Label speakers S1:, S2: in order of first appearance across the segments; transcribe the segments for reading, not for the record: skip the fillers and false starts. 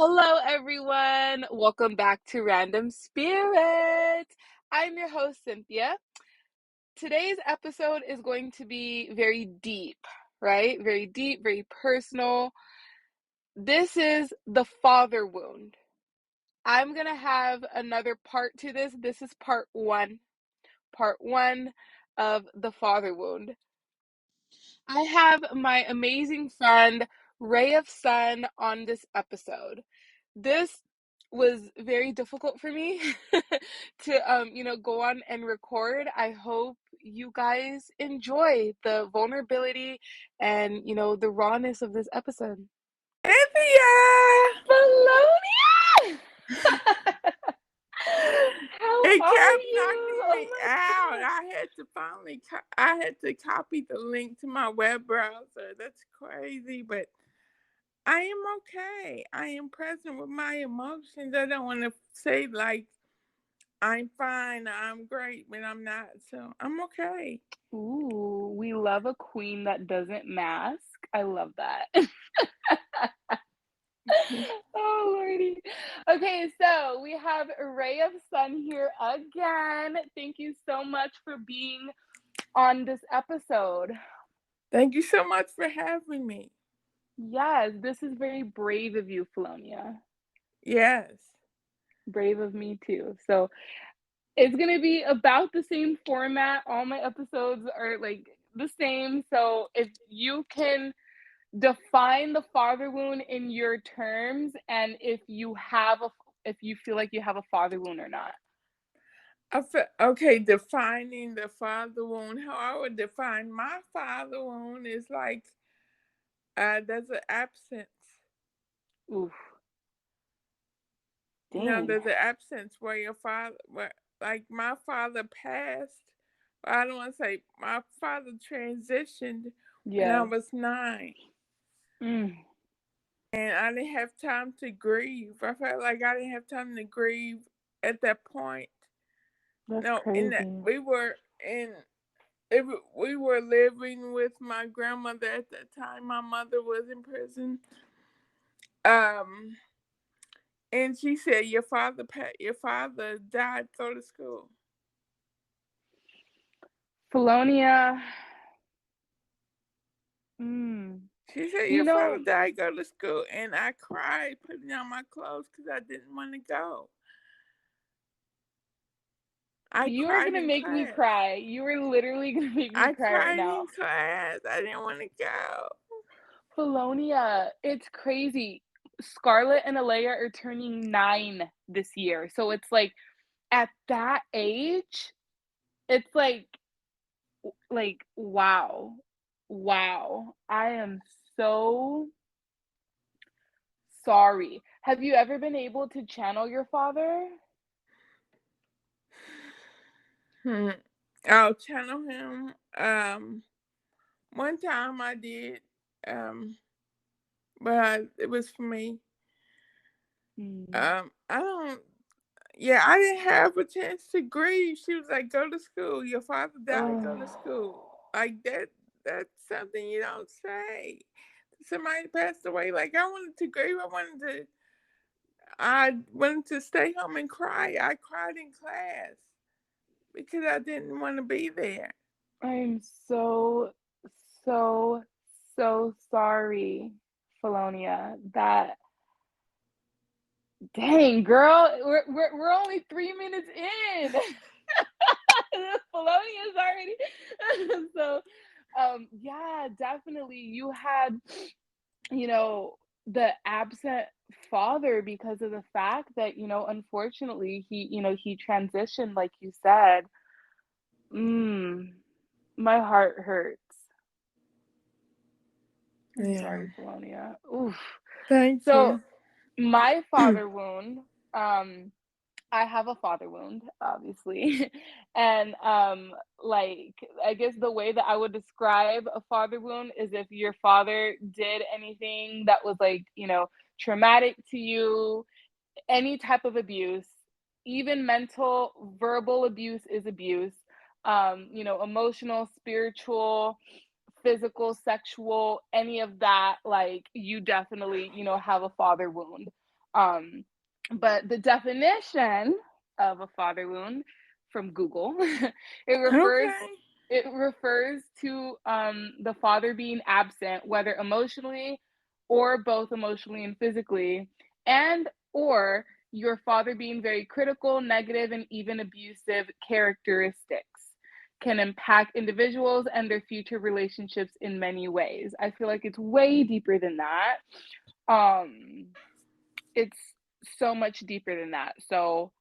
S1: Hello, everyone. Welcome back to Random Spirit. I'm your host, Cynthia. Today's episode is going to be very deep, right? Very deep, very personal. This is the father wound. I'm going to have another part to this. This is part one of the father wound. I have my amazing friend Ray of Sun on this episode. This was very difficult for me to go on and record. I hope you guys enjoy the vulnerability and the rawness of this episode.
S2: Cynthia!
S1: Bologna! How
S2: It
S1: are
S2: kept
S1: you?
S2: knocking me out. I had to copy the link to my web browser. That's crazy, but I am okay. I am present with my emotions. I don't want to say like I'm fine, I'm great, but I'm not. So I'm okay.
S1: Ooh, we love a queen that doesn't mask. I love that. Oh, Lordy. Okay, so we have Ray of Sun here again. Thank you so much for being on this episode.
S2: Thank you so much for having me.
S1: Yes, this is very brave of you, Felonia.
S2: Yes.
S1: Brave of me too. So it's gonna be about the same format. All my episodes are like the same. So if you can define the father wound in your terms, and if you feel like you have a father wound or not.
S2: Okay, defining the father wound. How I would define my father wound is like there's an absence.
S1: Oof, dang.
S2: There's an absence where your father, like my father passed. I don't want to say my father transitioned when I
S1: Yeah.
S2: was 9,
S1: Mm,
S2: and I didn't have time to grieve. I felt like I didn't have time to grieve at that point.
S1: that's
S2: No, in that
S1: crazy.
S2: we were living with my grandmother at that time. My mother was in prison. Um, and she said, your father died. Go to school."
S1: Felonia. Mm,
S2: She said,
S1: you
S2: "Your father
S1: know,
S2: died. Go to school." And I cried, putting on my clothes because I didn't want to go. I
S1: you are
S2: cried
S1: gonna
S2: in
S1: make me
S2: class.
S1: cry. You are literally gonna make me
S2: I
S1: cry right
S2: cried
S1: now.
S2: in class. I didn't want to go.
S1: Felonia, it's crazy. Scarlett and Alea are turning 9 this year. So it's like at that age, it's like wow. Wow. I am so sorry. Have you ever been able to channel your father?
S2: I'll channel him. One time I did, but it was for me.
S1: Mm.
S2: I don't. Yeah, I didn't have a chance to grieve. She was like, "Go to school. Your father died. Go to
S1: Oh.
S2: school." Like that. That's something you don't say. Somebody passed away. Like I wanted to grieve. I wanted to stay home and cry. I cried in class because I didn't want to be there.
S1: I'm so, so, so sorry, Felonia. That dang girl, we're only 3 minutes in. Felonious already. So yeah, definitely you had, the absent father because of the fact that, unfortunately he transitioned like you said. Mm, my heart hurts. I'm
S2: Yeah.
S1: sorry, Felonia. Oof.
S2: Thank
S1: So
S2: you.
S1: my father wound, I have a father wound, obviously. And like I guess the way that I would describe a father wound is if your father did anything that was like, traumatic to you, any type of abuse, even mental, verbal abuse is abuse. Emotional, spiritual, physical, sexual, any of that, like you definitely, have a father wound. Um, but the definition of a father wound from Google, it refers
S2: Okay.
S1: it refers to the father being absent, whether emotionally or both emotionally and physically, and or your father being very critical, negative, and even abusive characteristics can impact individuals and their future relationships in many ways. I feel like it's way deeper than that. Um, it's so much deeper than that. So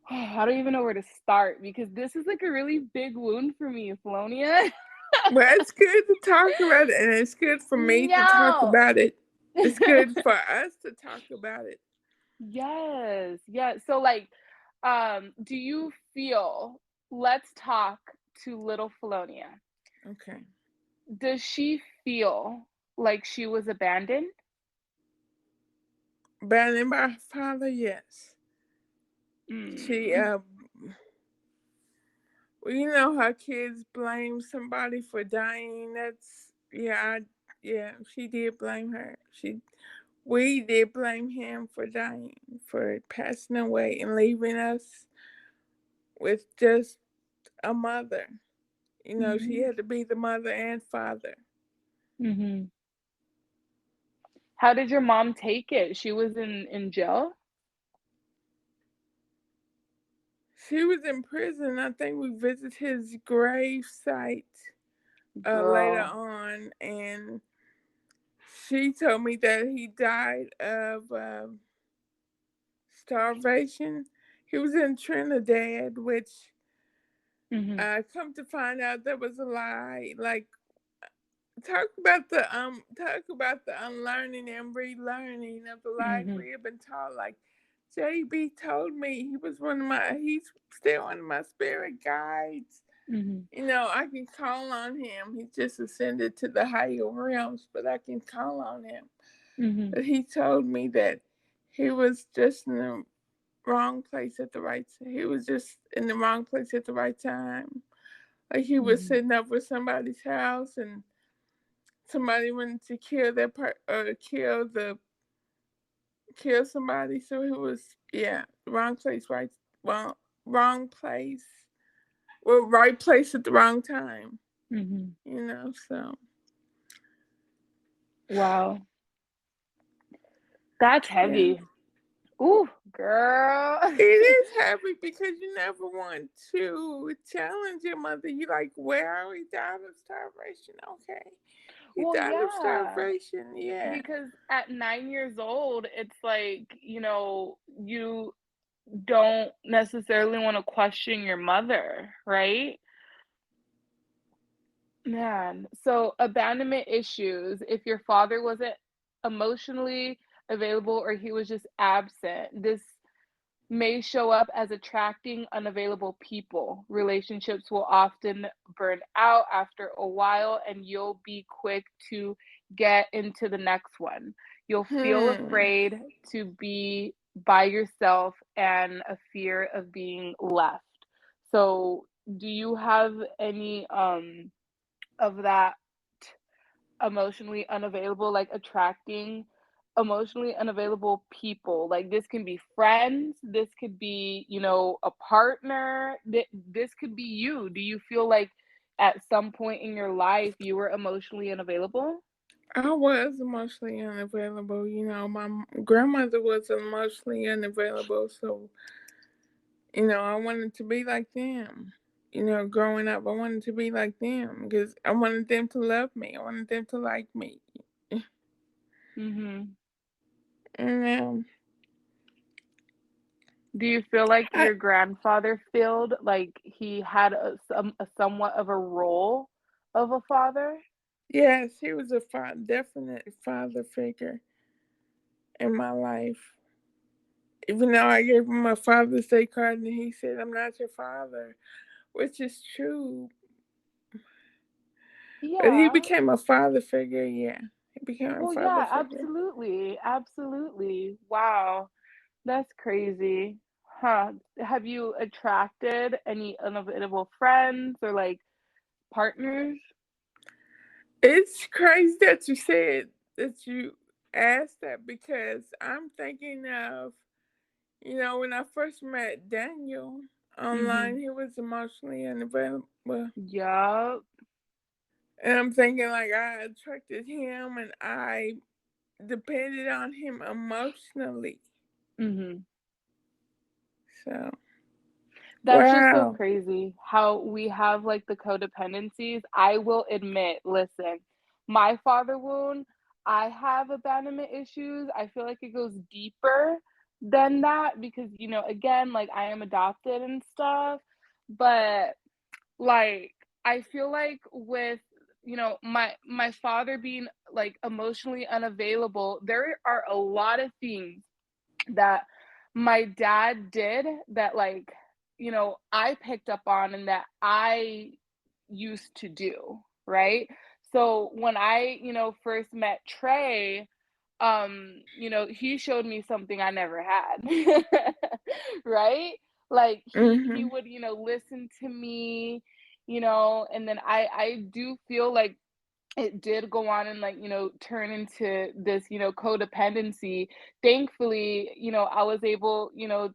S1: I don't even know where to start because this is like a really big wound for me, Falonia.
S2: Well, it's good to talk about it, and it's good for me to talk
S1: No.
S2: about it. It's good for us to talk about it.
S1: Yes. Yes. So like, do you feel, let's talk to little Falonia.
S2: Okay.
S1: Does she feel like she was abandoned?
S2: Abandoned by her father, yes. She,
S1: Mm.
S2: well, you know how kids blame somebody for dying. That's yeah. She did blame her. We did blame him for dying, for passing away and leaving us with just a mother. You know, she
S1: Mhm.
S2: had to be the mother and father.
S1: Mhm. How did your mom take it? She was in jail?
S2: She was in prison. I think we visited his grave site later
S1: Girl.
S2: on, and she told me that he died of starvation. He was in Trinidad, which
S1: Mhm.
S2: come to find out that was a lie. Like talk about the unlearning and relearning of the life
S1: Mhm.
S2: we have been taught. Like JB told me, he's still one of my spirit guides.
S1: Mhm.
S2: You know, I can call on him. He just ascended to the higher realms, but I can call on him.
S1: Mhm.
S2: But he told me that he was just in the wrong place at the right time. He was just in the wrong place at the right time. Like he was
S1: Mhm.
S2: sitting up with somebody's house, and somebody wanted to kill kill somebody. So he was, yeah, wrong place, wrong place. Well, right place at the wrong time.
S1: Mhm.
S2: You know, so
S1: Wow. That's
S2: yeah.
S1: heavy. Ooh, girl.
S2: It is heavy because you never want to challenge your mother. You like, where he died of starvation. Okay. He
S1: Well,
S2: died of
S1: yeah,
S2: starvation. Yeah.
S1: because at 9 years old, it's like, you don't necessarily want to question your mother, right? Man, so abandonment issues, if your father wasn't emotionally available or he was just absent, this may show up as attracting unavailable people. Relationships will often burn out after a while, and you'll be quick to get into the next one. You'll feel
S2: Hmm.
S1: afraid to be by yourself and a fear of being left. So, do you have any of that emotionally unavailable, like attracting emotionally unavailable people? Like this can be friends, this could be, a partner, this could be you. Do you feel like at some point in your life you were emotionally unavailable?
S2: I was emotionally unavailable. You know, my grandmother was emotionally unavailable. So, you know, I wanted to be like them. You know, growing up, I wanted to be like them because I wanted them to love me. I wanted them to like me.
S1: Mhm.
S2: And
S1: Do you feel like
S2: I,
S1: your grandfather filled like he had a somewhat of a role of a father?
S2: yes, he was a definite father figure in my life. Even though I gave him my Father's Day card and he said, I'm not your father, which is true. But he
S1: Yeah.
S2: became a father figure, yeah. He became a
S1: Well,
S2: father
S1: yeah,
S2: figure.
S1: absolutely. Absolutely. Wow. That's crazy. Huh. Have you attracted any unavailable friends or like partners?
S2: It's crazy that you said that you ask that because I'm thinking of, when I first met Daniel online,
S1: Mhm.
S2: he was emotionally unavailable.
S1: Yup.
S2: And I'm thinking like I attracted him and I depended on him emotionally.
S1: Mhm.
S2: So,
S1: That's just so
S2: wow.
S1: crazy how we have like the codependencies. I will admit, listen, my father wound, I have abandonment issues. I feel like it goes deeper than that because, again, like I am adopted and stuff. But like I feel like with my father being like emotionally unavailable, there are a lot of things that my dad did that like I picked up on and that I used to do, right? So when I first met Trey, he showed me something I never had. Right? Like he
S2: Mhm.
S1: would listen to me, and then I do feel like it did go on and like turn into this codependency. Thankfully, I was able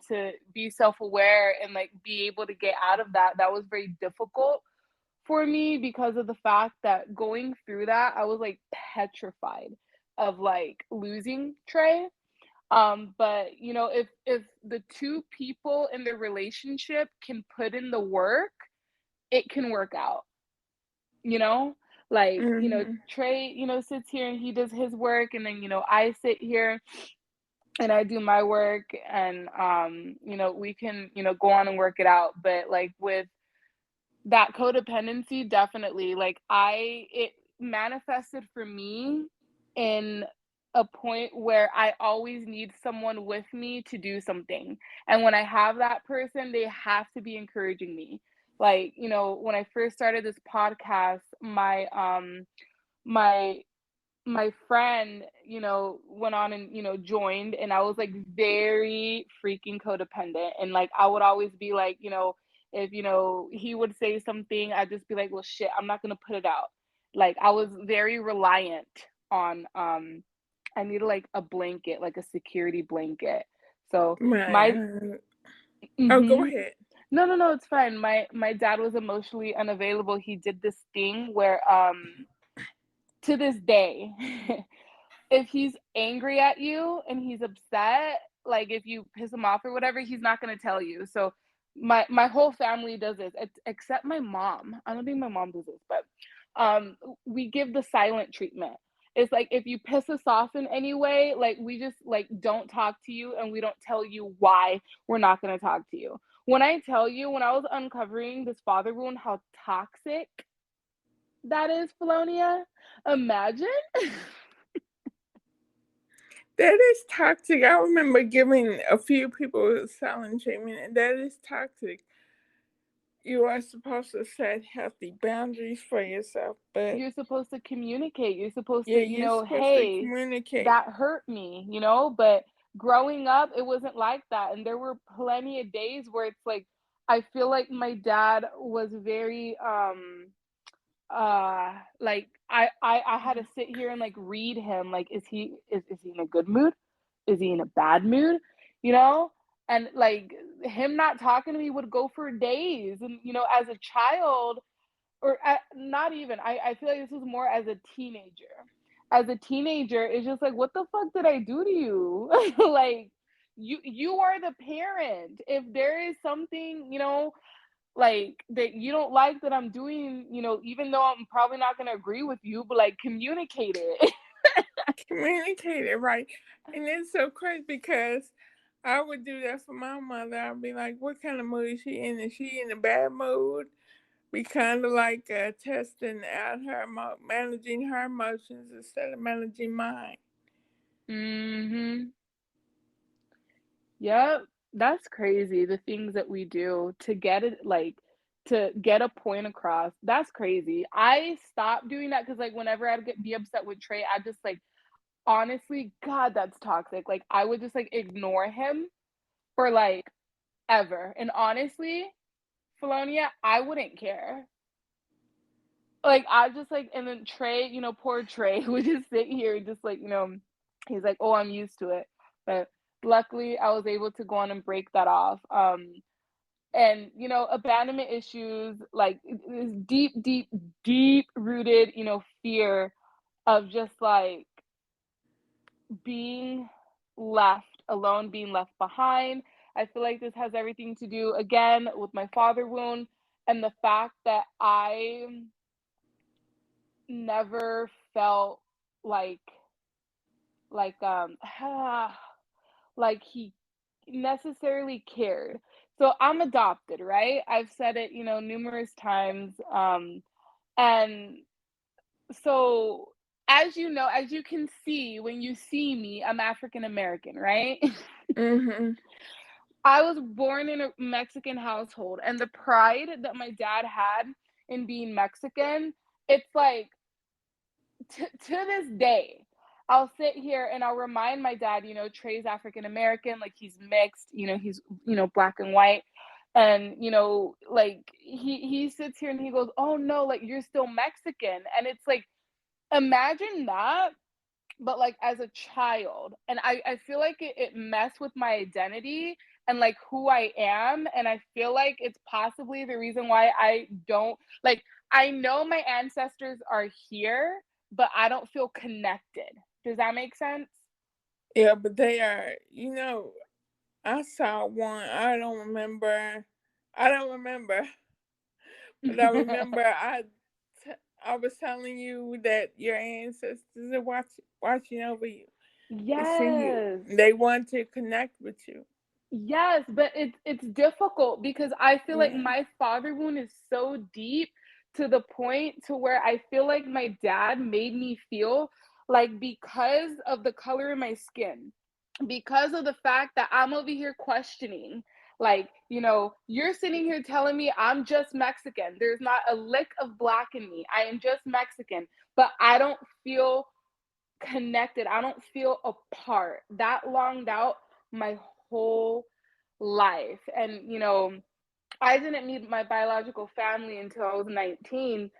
S1: to be self-aware and like be able to get out of that. That was very difficult for me because of the fact that going through that I was like petrified of like losing Trey. But if the two people in the relationship can put in the work, it can work out, you know? Like,
S2: Mhm.
S1: Trey, sits here and he does his work, and then, I sit here and I do my work, and, we can, go on and work it out. But, like, with that codependency, definitely, like, it manifested for me in a point where I always need someone with me to do something. And when I have that person, they have to be encouraging me. Like, when I first started this podcast, my my friend, went on and, joined, and I was like very freaking codependent. And like I would always be like, if he would say something, I'd just be like, well shit, I'm not gonna put it out. Like I was very reliant on I needed like a blanket, like a security blanket. So my
S2: My, oh, go
S1: mhm.
S2: ahead.
S1: No, no, no, it's fine. My dad was emotionally unavailable. He did this thing where to this day, if he's angry at you and he's upset, like if you piss him off or whatever, he's not gonna tell you. So my whole family does this, except my mom. I don't think my mom does this, but we give the silent treatment. It's like if you piss us off in any way, like we just like don't talk to you and we don't tell you why we're not gonna talk to you. When I tell you, when I was uncovering this father wound, how toxic that is, Felonia, imagine.
S2: That is toxic. I remember giving a few people silent treatment, and that is toxic. You are supposed to set healthy boundaries for yourself, but
S1: You're supposed to communicate. You're supposed
S2: yeah,
S1: to,
S2: you're supposed to
S1: hey,
S2: communicate.
S1: that hurt me, but growing up, it wasn't like that. And there were plenty of days where it's like, I feel like my dad was very, like I had to sit here and like read him. Like, is he in a good mood? Is he in a bad mood? You know? And like him not talking to me would go for days. And, as a child, or not even, I feel like this was more as a teenager. As a teenager, it's just like, what the fuck did I do to you? Like, you are the parent. If there is something, like that you don't like that I'm doing, even though I'm probably not gonna agree with you, but like communicate it.
S2: Communicate it right. And it's so crazy because I would do that for my mother. I'd be like, what kind of mood is she in? Is she in a bad mood? We kind of like testing out managing her emotions instead of managing mine.
S1: Mhm. Yep, that's crazy, the things that we do to get it, like, to get a point across. That's crazy. I stopped doing that because, like, whenever I'd be upset with Trey, I just, like, honestly, God, that's toxic. Like, I would just, like, ignore him for, like, ever. And honestly, Felonia, I wouldn't care. Like, I just, like, and then Trey, poor Trey would just sit here and just, like, He's like, oh, I'm used to it. But luckily, I was able to go on and break that off. And abandonment issues, like, is deep, deep, deep rooted, fear of just like being left alone, being left behind. I feel like this has everything to do again with my father wound and the fact that I never felt like like like he necessarily cared. So I'm adopted, right? I've said it, numerous times. And so as you know, as you can see when you see me, I'm African American, right?
S2: Mhm.
S1: I was born in a Mexican household, and the pride that my dad had in being Mexican, it's like to this day, I'll sit here and I'll remind my dad, Trey's African American, like he's mixed, he's black and white. And like he sits here and he goes, "Oh no, like you're still Mexican." And it's like, imagine that, but like as a child. And I feel like it messed with my identity and like who I am. And I feel like it's possibly the reason why I don't like, I know my ancestors are here, but I don't feel connected. Does that make sense?
S2: Yeah, but they are, I saw one. I don't remember, but I remember I was telling you that your ancestors are watching over you. They see you.
S1: Yes.
S2: They want to connect with you.
S1: Yes, but it's difficult because I feel like
S2: Yeah.
S1: my father wound is so deep to the point to where I feel like my dad made me feel like, because of the color of my skin, because of the fact that I'm over here questioning, like, you're sitting here telling me I'm just Mexican. There's not a lick of black in me. I am just Mexican, but I don't feel connected. I don't feel a part. That longed out my whole life. And, I didn't meet my biological family until I was 19.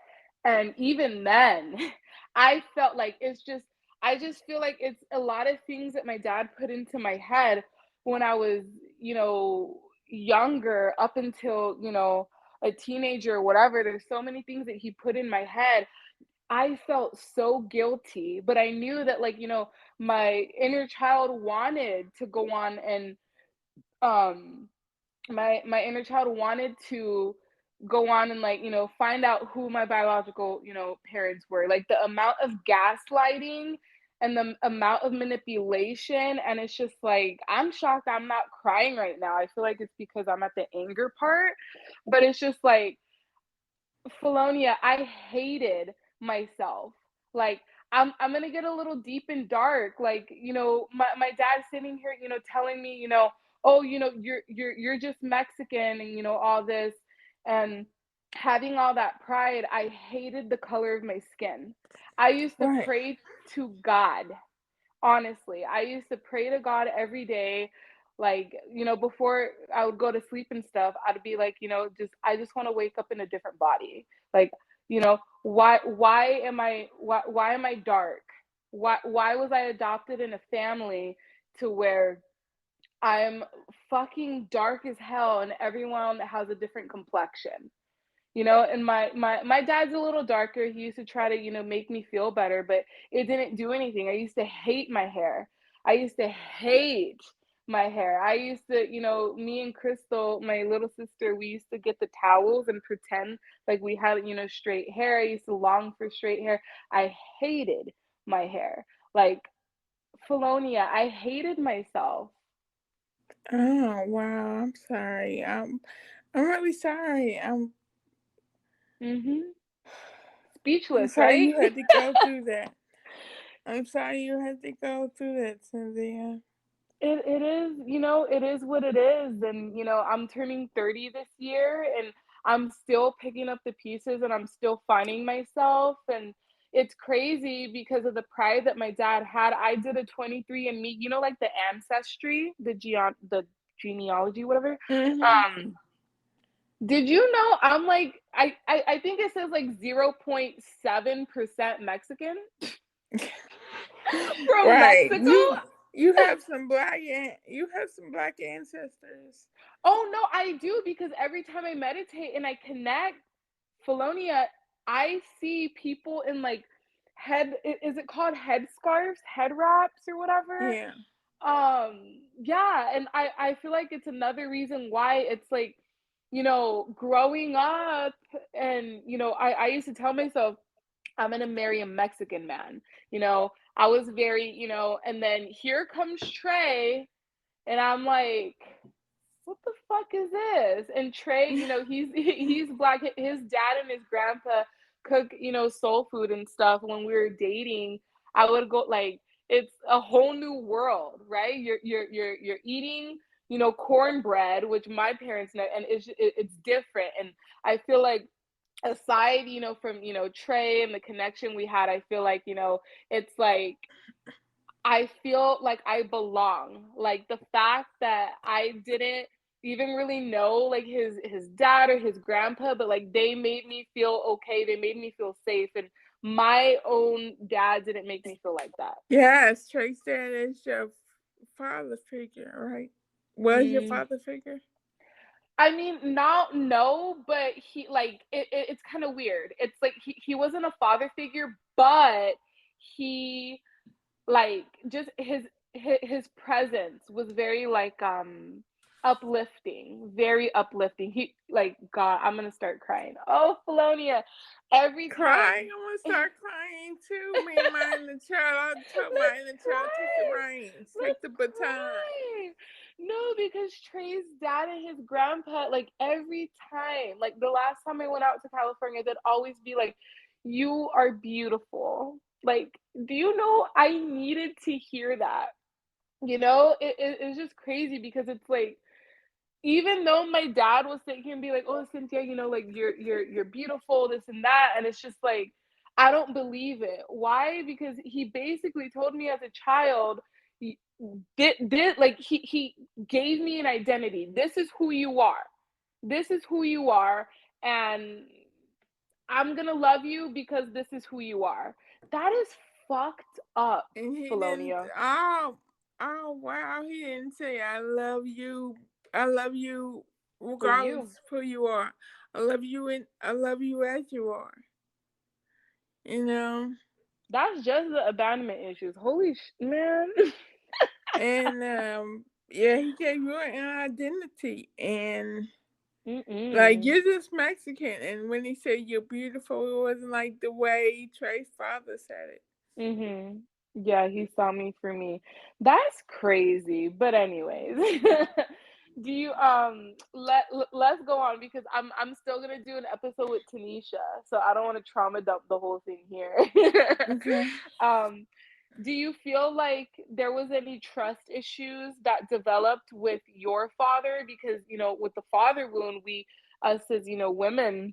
S1: And even then, I felt like I just feel like it's a lot of things that my dad put into my head when I was, younger, up until, a teenager or whatever. There's so many things that he put in my head. I felt so guilty, but I knew that, like, my inner child wanted to go on and um my inner child wanted to go on and, like, find out who my biological, parents were. Like, the amount of gaslighting and the amount of manipulation, and it's just like, I'm shocked I'm not crying right now. I feel like it's because I'm at the anger part, but it's just like, Felonia, I hated myself. Like, I'm gonna get a little deep and dark. Like, my dad sitting here, telling me, oh, you're just Mexican, and all this, and having all that pride. I hated the color of my skin. I used to
S2: Right.
S1: pray to God. Honestly, I used to pray to God every day. Like, before I would go to sleep and stuff, I'd be like, I just want to wake up in a different body. Like, why am I dark? Why was I adopted in a family to where I'm fucking dark as hell and everyone has a different complexion? And my dad's a little darker. He used to try to, make me feel better, but it didn't do anything. I used to hate my hair. I used to hate my hair. I used to, me and Crystal, my little sister, we used to get the towels and pretend like we had, straight hair. I used to long for straight hair. I hated my hair. Like, Felonia, I hated myself.
S2: Oh wow. I'm sorry. I'm really sorry.
S1: Hmm.
S2: I'm
S1: Speechless,
S2: sorry
S1: right?
S2: you had to go through that. I'm sorry you had to go through that, Cynthia.
S1: It is, it is what it is. And, I'm turning 30 this year, and I'm still picking up the pieces, and I'm still finding myself. And it's crazy because of the pride that my dad had. I did a 23andMe, like the ancestry, the genealogy, whatever.
S2: Mhm.
S1: Did you know I'm like, I think it says like 0.7% Mexican? From
S2: Right.
S1: Mexico?
S2: You have some black ancestors.
S1: Oh no, I do, because every time I meditate and I connect, Felonia, I see people in like is it called head scarves, head wraps or whatever?
S2: Yeah.
S1: Yeah, and I feel like it's another reason why it's like, growing up, and I used to tell myself I'm gonna marry a Mexican man. I was very, and then here comes Trey, and I'm like, what the fuck is this? And Trey, he's black. His dad and his grandpa cook, soul food and stuff. When we were dating, I would go like, it's a whole new world, right? You're eating, cornbread, which my parents know, and it's different. And I feel like, aside, from, Trey and the connection we had, I feel like, it's like I feel like I belong. Like the fact that I didn't even really know like his dad or his grandpa, but like they made me feel okay. They made me feel safe, and my own dad didn't make me feel like that.
S2: Yes, Trace, that is your father figure, right? Was your
S1: Mm.
S2: father figure?
S1: I mean, not no, but he like it's kind of weird. It's like he wasn't a father figure, but he like just his presence was very like uplifting, very uplifting. He like, God, I'm gonna start crying. Oh, Felonia, every
S2: Crying.
S1: time.
S2: I'm gonna start crying too. Me and my inner child. I told my
S1: Let's
S2: inner child, take the
S1: cry.
S2: reins, take
S1: Let's
S2: the baton.
S1: cry. No, because Trey's dad and his grandpa, like every time, like the last time I went out to California, they'd always be like, "You are beautiful." Like, do you know I needed to hear that? It's just crazy, because it's like, even though my dad was thinking, be like, "Oh, Cynthia, like you're beautiful, this and that," and it's just like, I don't believe it. Why? Because he basically told me as a child, did like he gave me an identity. This is who you are. This is who you are, and I'm gonna love you because this is who you are. That is fucked up,
S2: And he didn't.
S1: Felonia.
S2: Oh wow! He didn't say I love you. I love you
S1: For
S2: regardless
S1: you.
S2: of who you are. I love you as you are. You know.
S1: That's just the abandonment issues. Holy man.
S2: And yeah, he gave you an identity, and like
S1: Mm-mm.
S2: you're just Mexican. And when he said you're beautiful, it wasn't like the way Trey's father said it.
S1: Mm-hmm. Yeah, he saw me for me. That's crazy. But anyways, do you let's go on, because I'm still gonna do an episode with Tanisha, so I don't want to trauma dump the whole thing here.
S2: Okay.
S1: um, do you feel like there was any trust issues that developed with your father? Because with the father wound, we, us as women,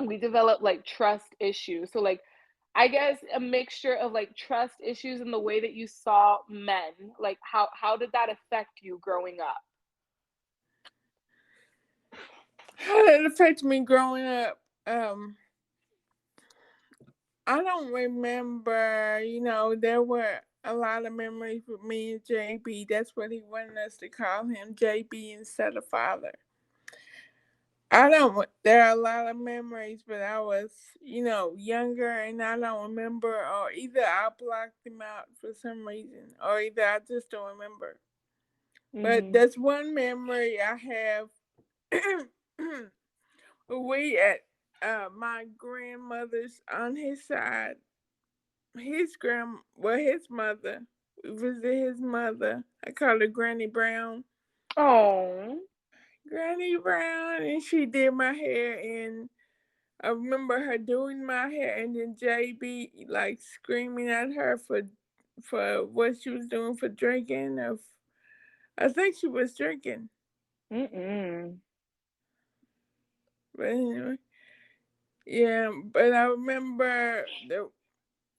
S1: we develop like trust issues. So like, I guess a mixture of like trust issues and the way that you saw men. Like, how did that affect you growing up?
S2: How did it affect me growing up? I don't remember. There were a lot of memories with me and JB. That's what he wanted us to call him, JB instead of father. I don't. There are a lot of memories, but I was, younger, and I don't remember. Or either I blocked them out for some reason, or either I just don't remember. But
S1: Mm-hmm.
S2: that's one memory I have. We at my grandmother's on his side. His mother. We visited his mother. I call her Granny Brown.
S1: Oh.
S2: Granny Brown, and she did my hair, and I remember her doing my hair, and then JB like screaming at her for what she was doing for drinking. I think she was drinking,
S1: Mm-mm.
S2: but anyway, yeah. But I remember that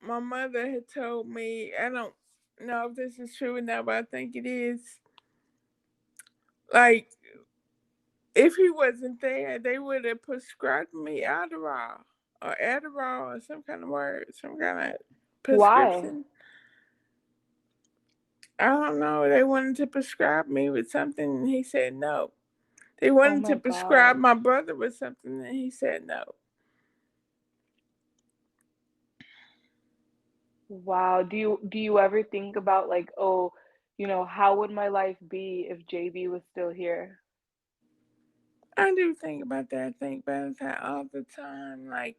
S2: my mother had told me. I don't know if this is true or not, but I think it is. Like if he wasn't there, they would have prescribed me Adderall or some kind of word, some kind of
S1: Why?
S2: prescription. I don't know. They wanted to prescribe me with something, and he said no. They
S1: Oh
S2: wanted to
S1: my
S2: prescribe
S1: gosh.
S2: my brother with something, and he said no.
S1: Wow. Do you ever think about like, oh, how would my life be if JB was still here?
S2: I do think about that. I think about that all the time. Like,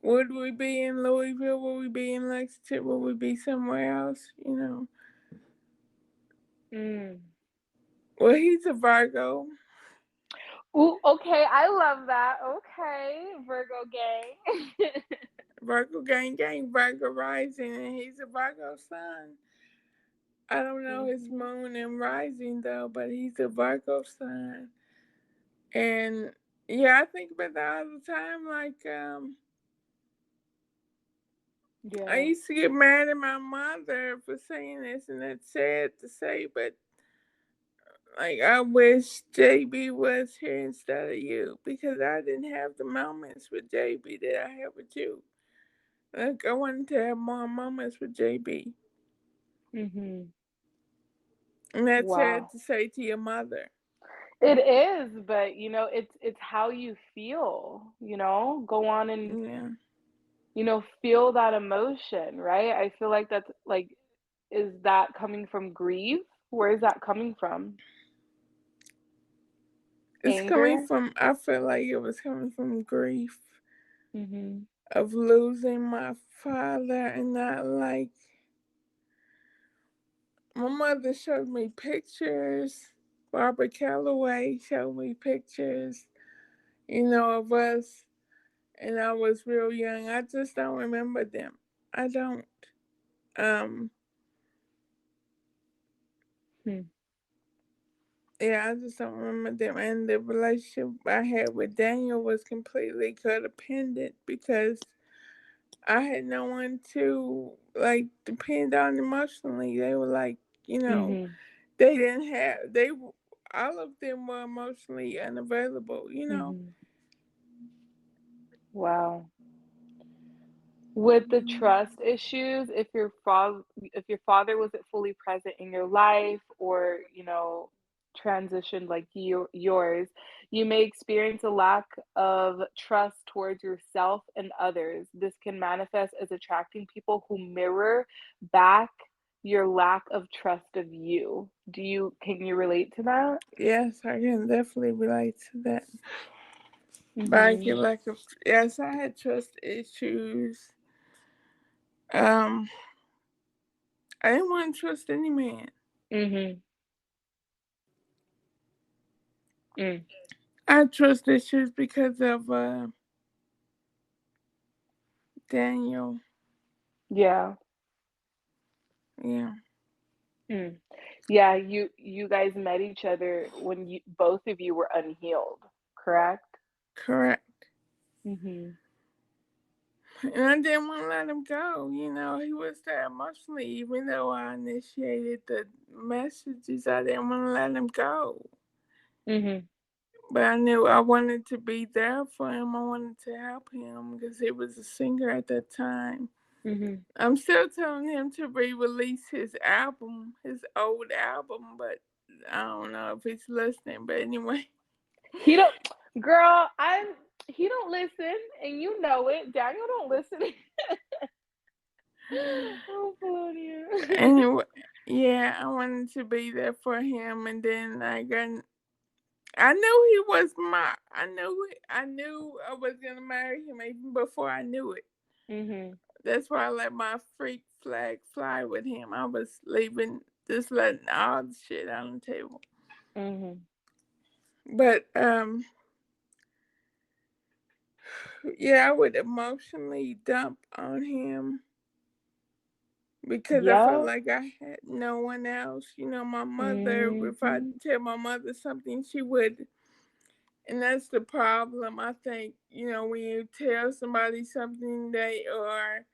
S2: would we be in Louisville? Would we be in Lexington? Would we be somewhere else?
S1: Mm.
S2: Well, he's a Virgo.
S1: Ooh, okay, I love that. Okay, Virgo gang.
S2: Virgo gang gang, Virgo rising, and he's a Virgo sun. I don't know his
S1: Mhm.
S2: moon and rising though, but he's a Virgo sun. And yeah, I think about that all the time. Like, I
S1: Yeah.
S2: used to get mad at my mother for saying this, and that's sad to say, but like, I wish JB was here instead of you because I didn't have the moments with JB that I have with you. Like, I wanted to have more moments with JB.
S1: Mhm.
S2: And that's sad
S1: Wow.
S2: to say to your mother.
S1: It is, but it's how you feel, Go on and,
S2: Yeah.
S1: feel that emotion, right? I feel like that's like, is that coming from grief? Where is that coming from?
S2: It's coming
S1: Anger?
S2: from, I feel like it was coming from grief
S1: Mhm.
S2: of losing my father, and not like, my mother showed me pictures. Barbara Calloway showed me pictures, of us, and I was real young. I just don't remember them. I don't. Um,
S1: Hmm.
S2: yeah, I just don't remember them. And the relationship I had with Daniel was completely codependent because I had no one to like depend on emotionally. They were like,
S1: Mhm.
S2: they didn't have they all of them were emotionally unavailable.
S1: Mhm. Wow. With the trust issues, if your father wasn't fully present in your life, or transitioned like yours, you may experience a lack of trust towards yourself and others. This can manifest as attracting people who mirror back your lack of trust of you. Can you relate to that?
S2: Yes, I can definitely relate to that. But I
S1: Mhm.
S2: get like yes, I had trust issues. Um, I didn't want to trust any man.
S1: Mhm. Mm.
S2: I had trust issues because of Daniel.
S1: Yeah.
S2: Yeah,
S1: Mm. Yeah, you guys met each other when both of you were unhealed, correct?
S2: correct.
S1: Mhm.
S2: And I didn't want to let him go. He was there emotionally, even though I initiated the messages. I didn't want to let him go.
S1: Mhm.
S2: But I knew I wanted to be there for him. I wanted to help him because he was a singer at that time.
S1: Mhm.
S2: I'm still telling him to re-release his album, his old album, but I don't know if he's listening. But anyway,
S1: He don't Girl, he don't listen, and you know it. Daniel don't listen. I'm pulling you.
S2: anyway, yeah, I wanted to be there for him, and then I knew he was I was gonna marry him even before I knew it.
S1: Mhm.
S2: That's why I let my freak flag fly with him. I was leaving, just letting all the shit on the table.
S1: Mhm.
S2: But yeah, I would emotionally dump on him because I felt
S1: Yep.
S2: like I had no one else. My mother, if I
S1: Mhm.
S2: tell my mother something, she would. And that's the problem. I think, when you tell somebody something, they are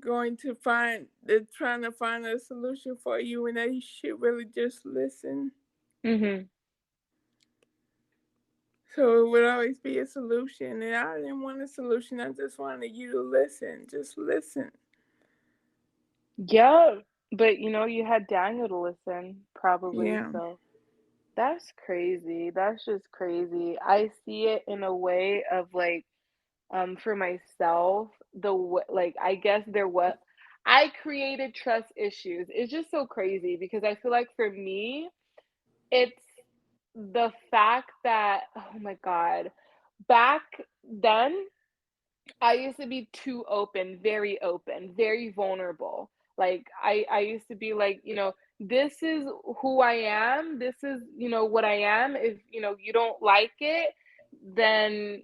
S2: they're trying to find a solution for you, and they should really just listen.
S1: Mhm.
S2: So it would always be a solution, and I didn't want a solution. I just wanted you to listen. Just listen.
S1: Yep. But you had Daniel to listen, probably,
S2: Yeah.
S1: so that's crazy. That's just crazy. I see it in a way of like, for myself, like I guess there what I created trust issues. It's just so crazy because I feel like for me, it's the fact that, oh my God, back then I used to be too open, very vulnerable. Like I used to be like, this is who I am. This is, what I am. If, you don't like it, then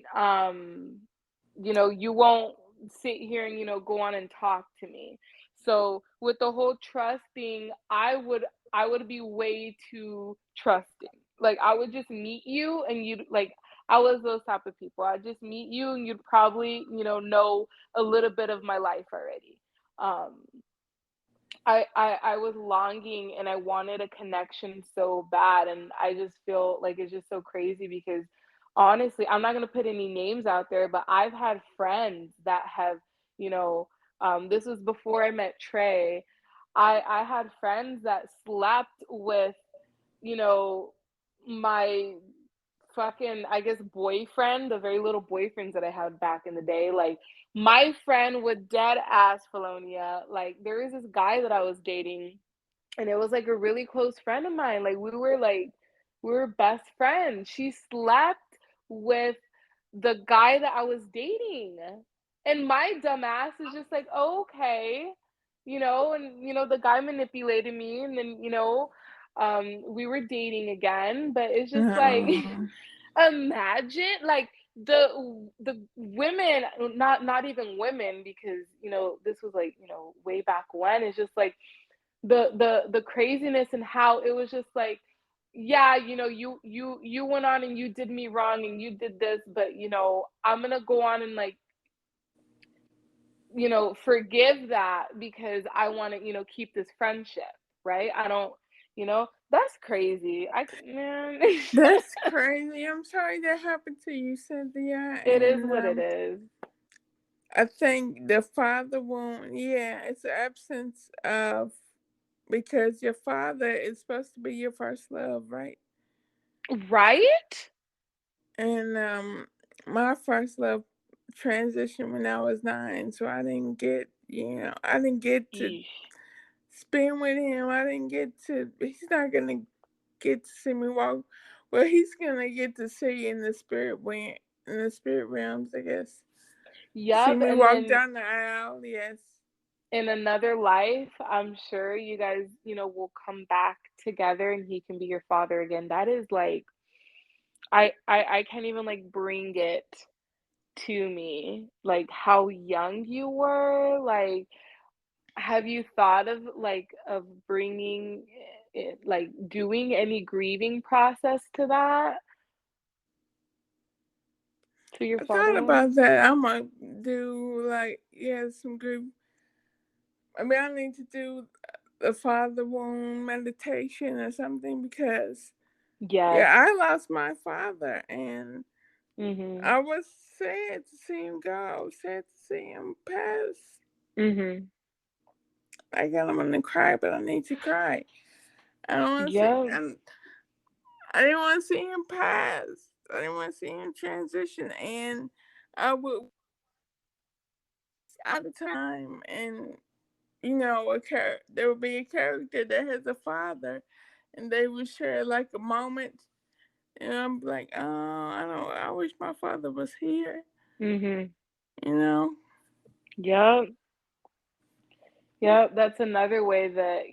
S1: you won't sit here and, go on and talk to me. So with the whole trust thing, I would be way too trusting. Like I would just meet you and you'd like I was those type of people. I'd just meet you and you'd probably, know a little bit of my life already. Um, I was longing and I wanted a connection so bad, and I just feel like it's just so crazy because honestly, I'm not gonna put any names out there, but I've had friends that have, you know, this was before I met Trey. I had friends that slept with, you know, my fucking, I guess, boyfriend, the very little boyfriends that I had back in the day. Like, my friend would dead ass Felonia. Like, there was this guy that I was dating, and it was like a really close friend of mine. Like, we were best friends. She slept with the guy that I was dating. And my dumb ass is just like, oh, okay. And the guy manipulated me, and then, we were dating again, but it's just like
S2: No.
S1: imagine like the women, not even women, because this was like, way back when. It's just like the craziness and how it was just like, yeah, you went on and you did me wrong and you did this, but I'm gonna go on and like, forgive that because I want to, keep this friendship, right? I don't, that's crazy. Man.
S2: That's crazy. I'm sorry that happened to you, Cynthia.
S1: It is
S2: And
S1: what it is.
S2: I think the father wound, yeah, it's the absence of, because your father is supposed to be your first love, right?
S1: Right?
S2: And my first love transitioned when I was 9, so I didn't get to
S1: Yeesh.
S2: spend with him. I didn't get to. He's not gonna get to see me walk. Well, he's gonna get to see in the spirit realms, I guess. See
S1: Yup,
S2: me
S1: and
S2: walk
S1: then
S2: down the aisle. Yes.
S1: in another life, I'm sure you guys, will come back together and he can be your father again. That is like, I can't even like bring it to me, like how young you were. Like, have you thought of bringing it, like doing any grieving process to that, to your
S2: I
S1: father
S2: thought
S1: one?
S2: about that. I'm gonna do like, yeah, some good. I mean, I need to do the father wound meditation or something, because
S1: Yes.
S2: yeah, I lost my father and
S1: Mhm.
S2: I was sad to see him go. I was sad to see him pass.
S1: Mhm.
S2: I got I'm gonna cry, but I need to cry. I don't want to see.
S1: Yeah.
S2: I didn't want to see him pass. I didn't want to see him transition, and I would all the time, and there would be a character that has a father, and they would share like a moment, and I'm like, oh, I don't. I wish my father was here.
S1: Mhm.
S2: You know.
S1: Yep. Yep. That's another way that,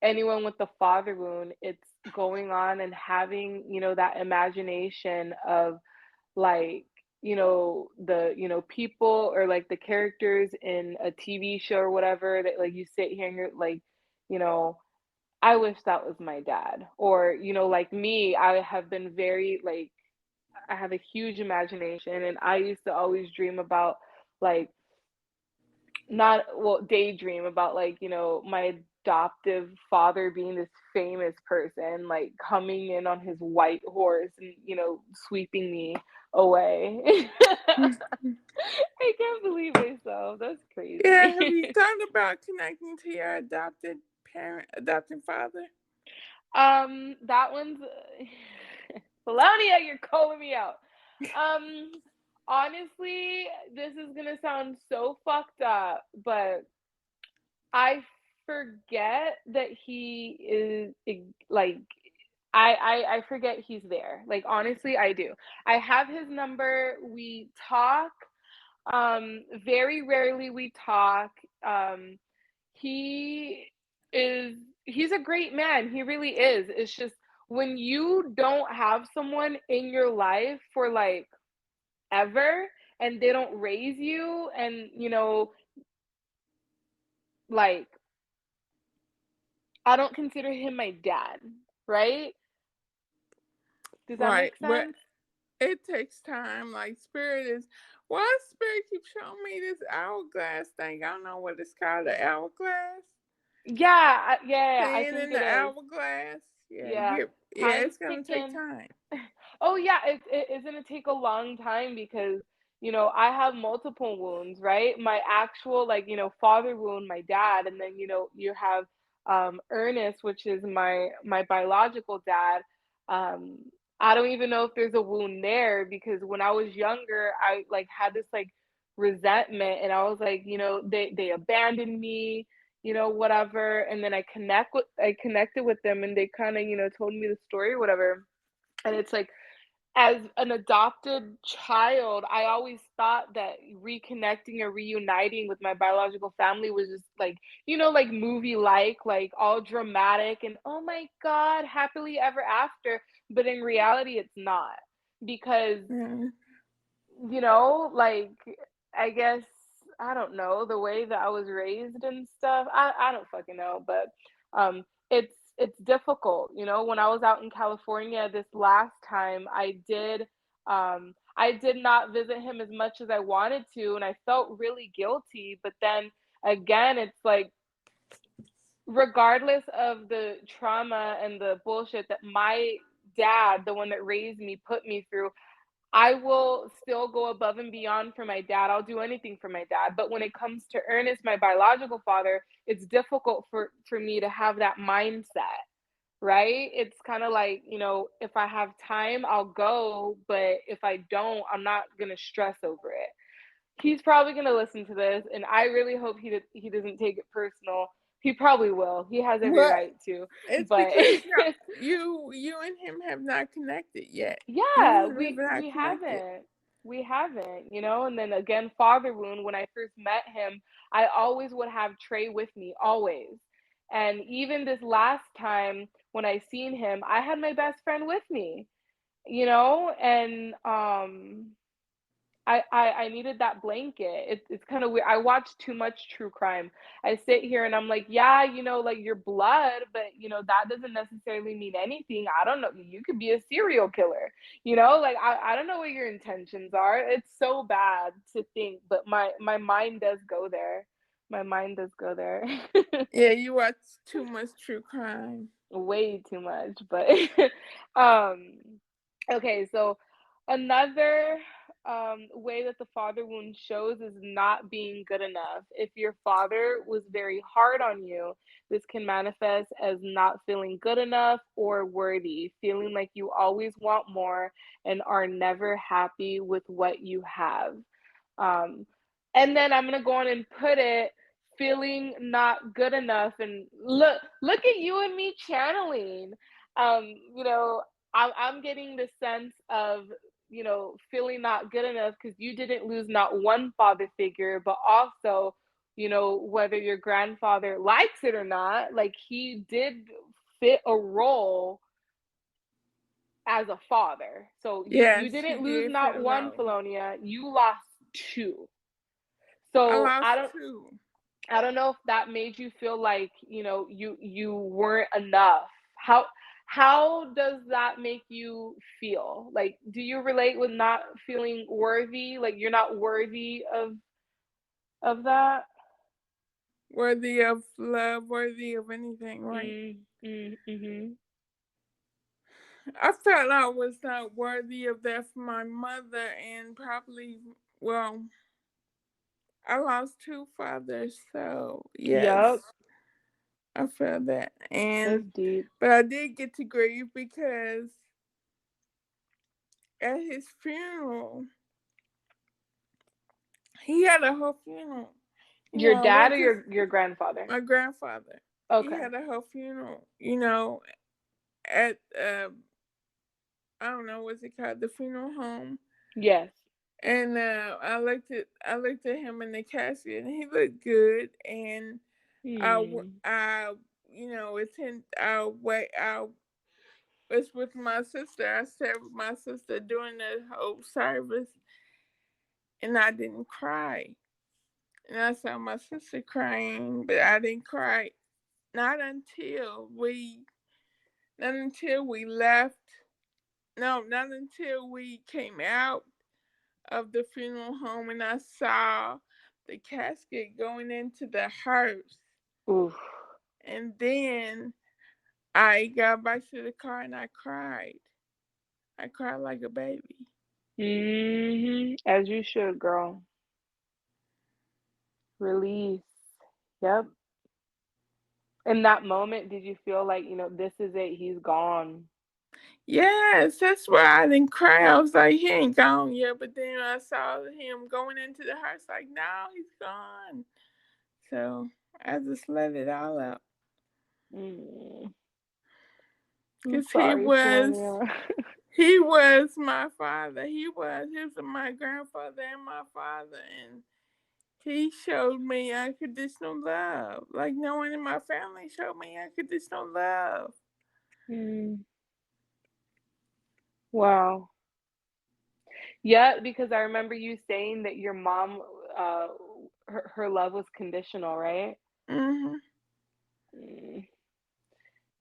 S1: anyone with the father wound, it's going on and having, that imagination of like, the, people or like the characters in a TV show or whatever, that like you sit here and you're like, you know, I wish that was my dad. Or, like me, I have been very like, I have a huge imagination, and I used to always dream about like, not, well, daydream about like, my adoptive father being this famous person, like coming in on his white horse and, sweeping me away. I can't believe myself. That's
S2: Yeah,
S1: crazy.
S2: have you thought about connecting to your adopted father?
S1: That one's Felonia, you're calling me out. Um, Honestly, this is gonna sound so fucked up, but I forget that he is like I forget he's there. Like honestly, I do. I have his number. We talk. Very rarely we talk. He is he's a great man. He really is. It's just when you don't have someone in your life for like ever and they don't raise you and like I don't consider him my dad, right? Does that
S2: Right,
S1: make
S2: but
S1: sense?
S2: it takes time. Like Spirit is, why Spirit keeps showing me this hourglass thing? I don't know what it's called, the hourglass.
S1: Yeah, yeah, I
S2: Staying
S1: think
S2: in
S1: it
S2: the
S1: is.
S2: hourglass. Yeah,
S1: Yeah.
S2: yeah,
S1: Time's
S2: it's gonna take
S1: ticking.
S2: time.
S1: Oh yeah, it's gonna take a long time because I have multiple wounds, right? My actual like father wound, my dad, and then you have Ernest, which is my biological dad. Um, I don't even know if there's a wound there because when I was younger, I like had this like resentment, and I was like, they abandoned me, whatever, and then I connected with them, and they kind of told me the story or whatever, and it's like as an adopted child, I always thought that reconnecting or reuniting with my biological family was just like, like movie like all dramatic and oh my God, happily ever after. But in reality, it's not because
S2: Yeah.
S1: like I guess I don't know the way that I was raised and stuff. I don't fucking know, but it's difficult. When I was out in California this last time, I did not visit him as much as I wanted to, and I felt really guilty. But then again, it's like regardless of the trauma and the bullshit that my dad, the one that raised me, put me through, I will still go above and beyond for my dad. I'll do anything for my dad. But when it comes to Ernest, my biological father, it's difficult for me to have that mindset, right? It's kind of like, if I have time, I'll go, but if I don't, I'm not going to stress over it. He's probably going to listen to this, and I really hope he doesn't take it personal. He probably will. He has every
S2: Well,
S1: right to.
S2: it's
S1: But
S2: because you and him have not connected yet. You
S1: yeah,
S2: and him have not
S1: we
S2: connected.
S1: haven't. We haven't, and then again, father wound, when I first met him, I always would have Trey with me, always. And even this last time when I seen him, I had my best friend with me, and I needed that blanket. It's kind of weird. I watch too much true crime. I sit here and I'm like, yeah, like your blood, but that doesn't necessarily mean anything. I don't know. You could be a serial killer. Like I don't know what your intentions are. It's so bad to think, but my mind does go there. My mind does go there.
S2: Yeah, you watch too much true crime.
S1: Way too much, but um okay, so another way that the father wound shows is not being good enough. If your father was very hard on you, this can manifest as not feeling good enough or worthy, feeling like you always want more and are never happy with what you have. Um, and then I'm gonna go on and put it feeling not good enough. And look at you and me channeling. You know, I'm getting the sense of feeling not good enough because you didn't lose not one father figure, but also whether your grandfather likes it or not, like he did fit a role as a father. So you
S2: Yes, he
S1: didn't lose
S2: did fit
S1: not
S2: a
S1: one,
S2: role.
S1: Felonia, you lost two.
S2: I
S1: So
S2: lost two.
S1: I don't know if that made you feel like, you weren't enough. How does that make you feel? Like do you relate with not feeling worthy? Like you're not worthy of that?
S2: Worthy of love, worthy of anything, right?
S1: Mm, mm, mhm.
S2: I felt I was not worthy of that for my mother, and probably, well, I lost two fathers, so
S1: Yep,
S2: yes, I felt that.
S1: that's
S2: And
S1: deep.
S2: but I did get to grieve because at his funeral, he had a whole funeral.
S1: Your
S2: I
S1: dad
S2: went
S1: or
S2: to
S1: your grandfather?
S2: my grandfather. He
S1: Okay.
S2: had a whole funeral. At I don't know what's it called, the funeral home.
S1: Yes.
S2: And I looked at him in the casket, and he looked good. And
S1: Hmm.
S2: I I was with my sister. I sat with my sister during the whole service, and I didn't cry. And I saw my sister crying, but I didn't cry. Not until we, not until we left. No, not until we came out of the funeral home and I saw the casket going into the hearse.
S1: Oof.
S2: And then I got back to the car and I cried. I cried like a baby.
S1: As you should, girl. Release. Yep. In that moment, did you feel like, this is it, he's gone?
S2: Yes, that's why I didn't cry. I was like, he ain't gone yet. But then I saw him going into the house, like, no, he's gone. So I just let it all out.
S1: Mm, I'm
S2: Because
S1: sorry, Felonia.
S2: he was my father. He was my grandfather and my father. And he showed me unconditional love. Like no one in my family showed me unconditional love.
S1: Mm, wow. Yeah, because I remember you saying that your mom, uh, her love was conditional, right?
S2: Hmm.
S1: Mm.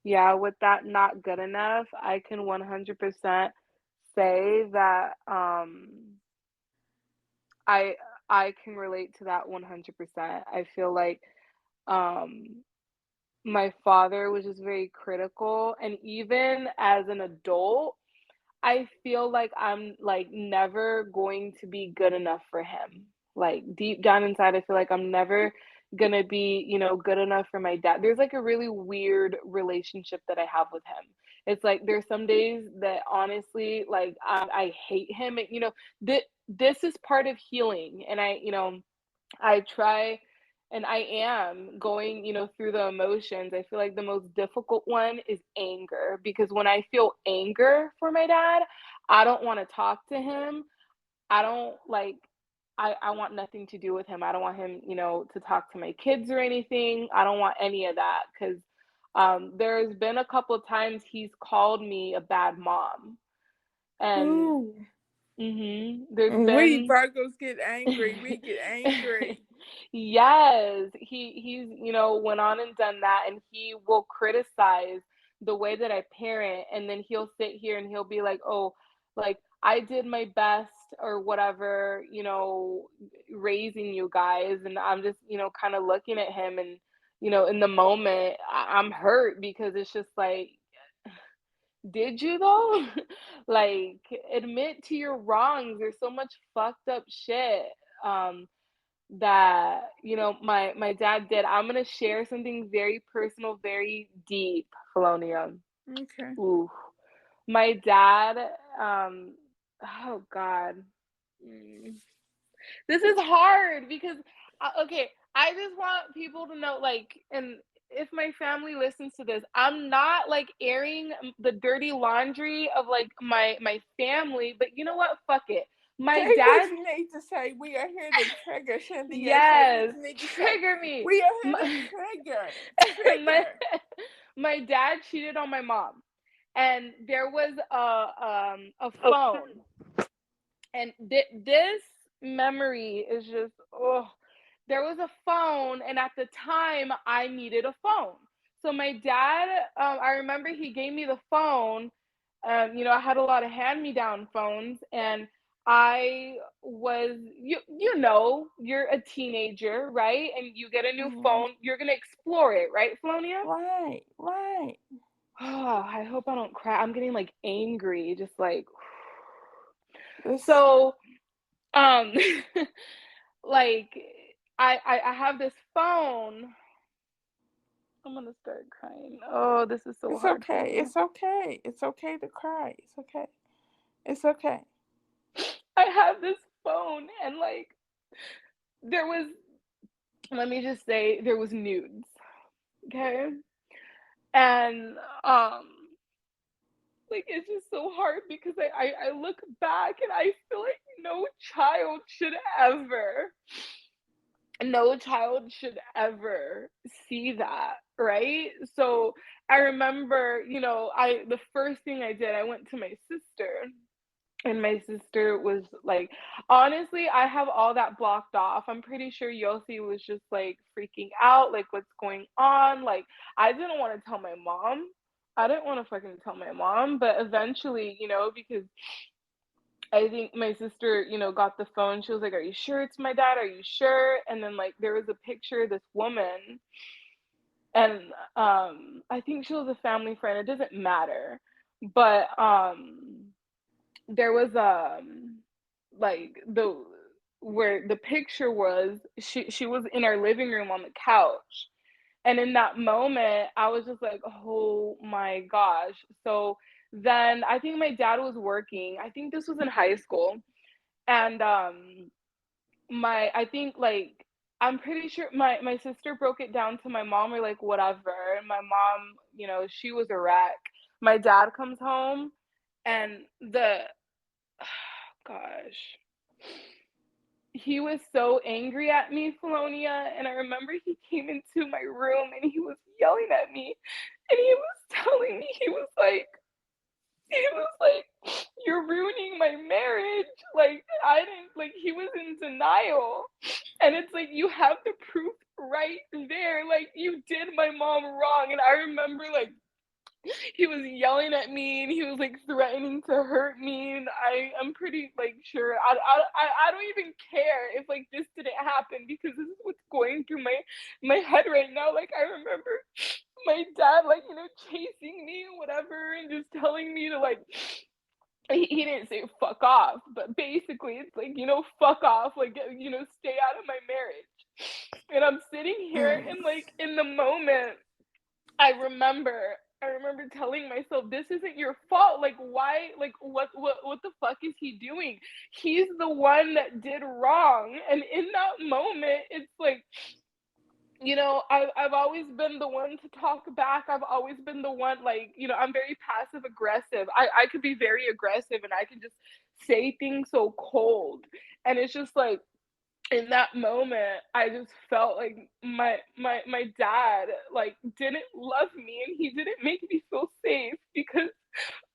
S1: Yeah, with that not good enough, I can 100% say that I I can relate to that 100%. I feel like um my father was just very critical, and even as an adult, I feel like I'm like never going to be good enough for him. Like deep down inside, I feel like I'm never gonna be, good enough for my dad. There's like a really weird relationship that I have with him. It's like there's some days that honestly, like I hate him, and this is part of healing, and I try and I am going, through the emotions. I feel like the most difficult one is anger because when I feel anger for my dad, I don't want to talk to him. I don't like I want nothing to do with him. I don't want him, to talk to my kids or anything. I don't want any of that because there's been a couple of times he's called me a bad mom. And
S2: Ooh.
S1: there's
S2: When we
S1: been
S2: Virgos get angry, we get angry.
S1: Yes, he's, went on and done that, and he will criticize the way that I parent, and then he'll sit here and he'll be like, "Oh, like I did my best or whatever, raising you guys." And I'm just, kind of looking at him and, in the moment, I'm hurt because it's just like, did you though? Like admit to your wrongs. There's so much fucked up shit. Um that my dad did. I'm gonna share something very personal, very deep, Felonia.
S2: Okay.
S1: Ooh, my dad. Um, oh God, Mm. This is hard because okay, I just want people to know, like, and if my family listens to this, I'm not like airing the dirty laundry of like my family, but you know what? Fuck it. My
S2: Say what
S1: dad.
S2: you need to say. We are here to trigger. Cynthia, say what
S1: Yes,
S2: you need to say.
S1: trigger me.
S2: We are here to
S1: My,
S2: trigger.
S1: my
S2: Trigger.
S1: my dad cheated on my mom, and there was a phone, and this memory is just, oh, there was a phone, and at the time I needed a phone. So my dad, I remember he gave me the phone. I had a lot of hand me down phones, and I was, you're a teenager, right? And you get a new
S2: Mm-hmm.
S1: phone, you're gonna explore it, right, Falonia?
S2: Right, right.
S1: Oh, I hope I don't cry. I'm getting like angry, just like
S2: This,
S1: so um like I have this phone. I'm gonna start crying. Oh, this is so
S2: it's
S1: hard for
S2: okay.
S1: me.
S2: It's okay. It's okay to cry. It's okay. It's okay.
S1: I have this phone and like there was, let me just say, there was nudes. Okay. And like it's just so hard because I look back and I feel like ever no child should ever see that, right? So I remember, I the first thing I did, I went to my sister, and my sister was like, honestly, I have all that blocked off. I'm pretty sure Yossi was just like freaking out, like what's going on. Like I didn't want to tell my mom. I didn't want to fucking tell my mom, but eventually, because I think my sister, got the phone. She was like, "Are you sure it's my dad? Are you sure?" And then like there was a picture of this woman, and I think she was a family friend. It doesn't matter, but there was like where the picture was, she was in our living room on the couch, and in that moment I was just like, oh my gosh. So then I think my dad was working. I think this was in high school, and my I think like I'm pretty sure my sister broke it down to my mom, or like whatever, and my mom, she was a wreck. My dad comes home, and the gosh, he was so angry at me, Felonia, and I remember he came into my room and he was yelling at me, and he was telling me, you're ruining my marriage. Like I didn't, like he was in denial. And it's like you have the proof right there. Like you did my mom wrong. And I remember like he was yelling at me and he was like threatening to hurt me, and I'm pretty like sure I don't even care if like this didn't happen, because this is what's going through my head right now. Like I remember my dad like chasing me and whatever, and just telling me to like, he didn't say fuck off, but basically it's like, fuck off, like, stay out of my marriage. And I'm sitting here and like in the moment, I remember I remember telling myself, this isn't your fault. Like why, like what the fuck is he doing? He's the one that did wrong. And in that moment, it's like, I've always been the one to talk back. I've always been the one, like, I'm very passive aggressive. I could be very aggressive and I can just say things so cold. And it's just like, in that moment, I just felt like my dad like didn't love me, and he didn't make me feel safe, because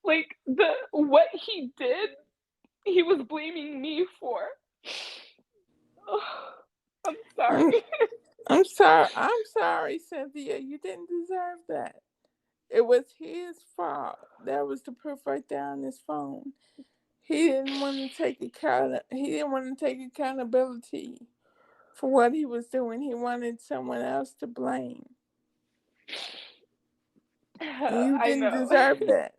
S1: like the what he did, he was blaming me for. I'm sorry.
S2: I'm sorry. I'm sorry, Cynthia. You didn't deserve that. It was his fault. That was the proof right there on his phone. He didn't want to take He didn't want to take accountability for what he was doing. He wanted someone else to blame. You
S1: I
S2: didn't
S1: know.
S2: deserve that.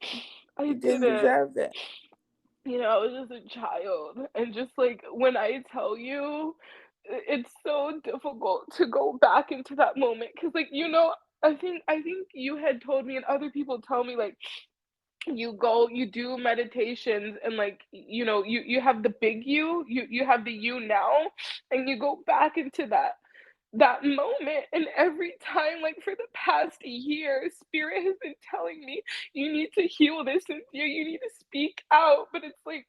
S1: I
S2: You didn't
S1: didn't.
S2: deserve that.
S1: I was just a child, and just like when I tell you, it's so difficult to go back into that moment, because like, I think you had told me, and other people tell me, like, you do meditations, and like, you have the big you have the you now, and you go back into that moment, and every time, like for the past year, spirit has been telling me, you need to heal this, Cynthia, you need to speak out. But it's like,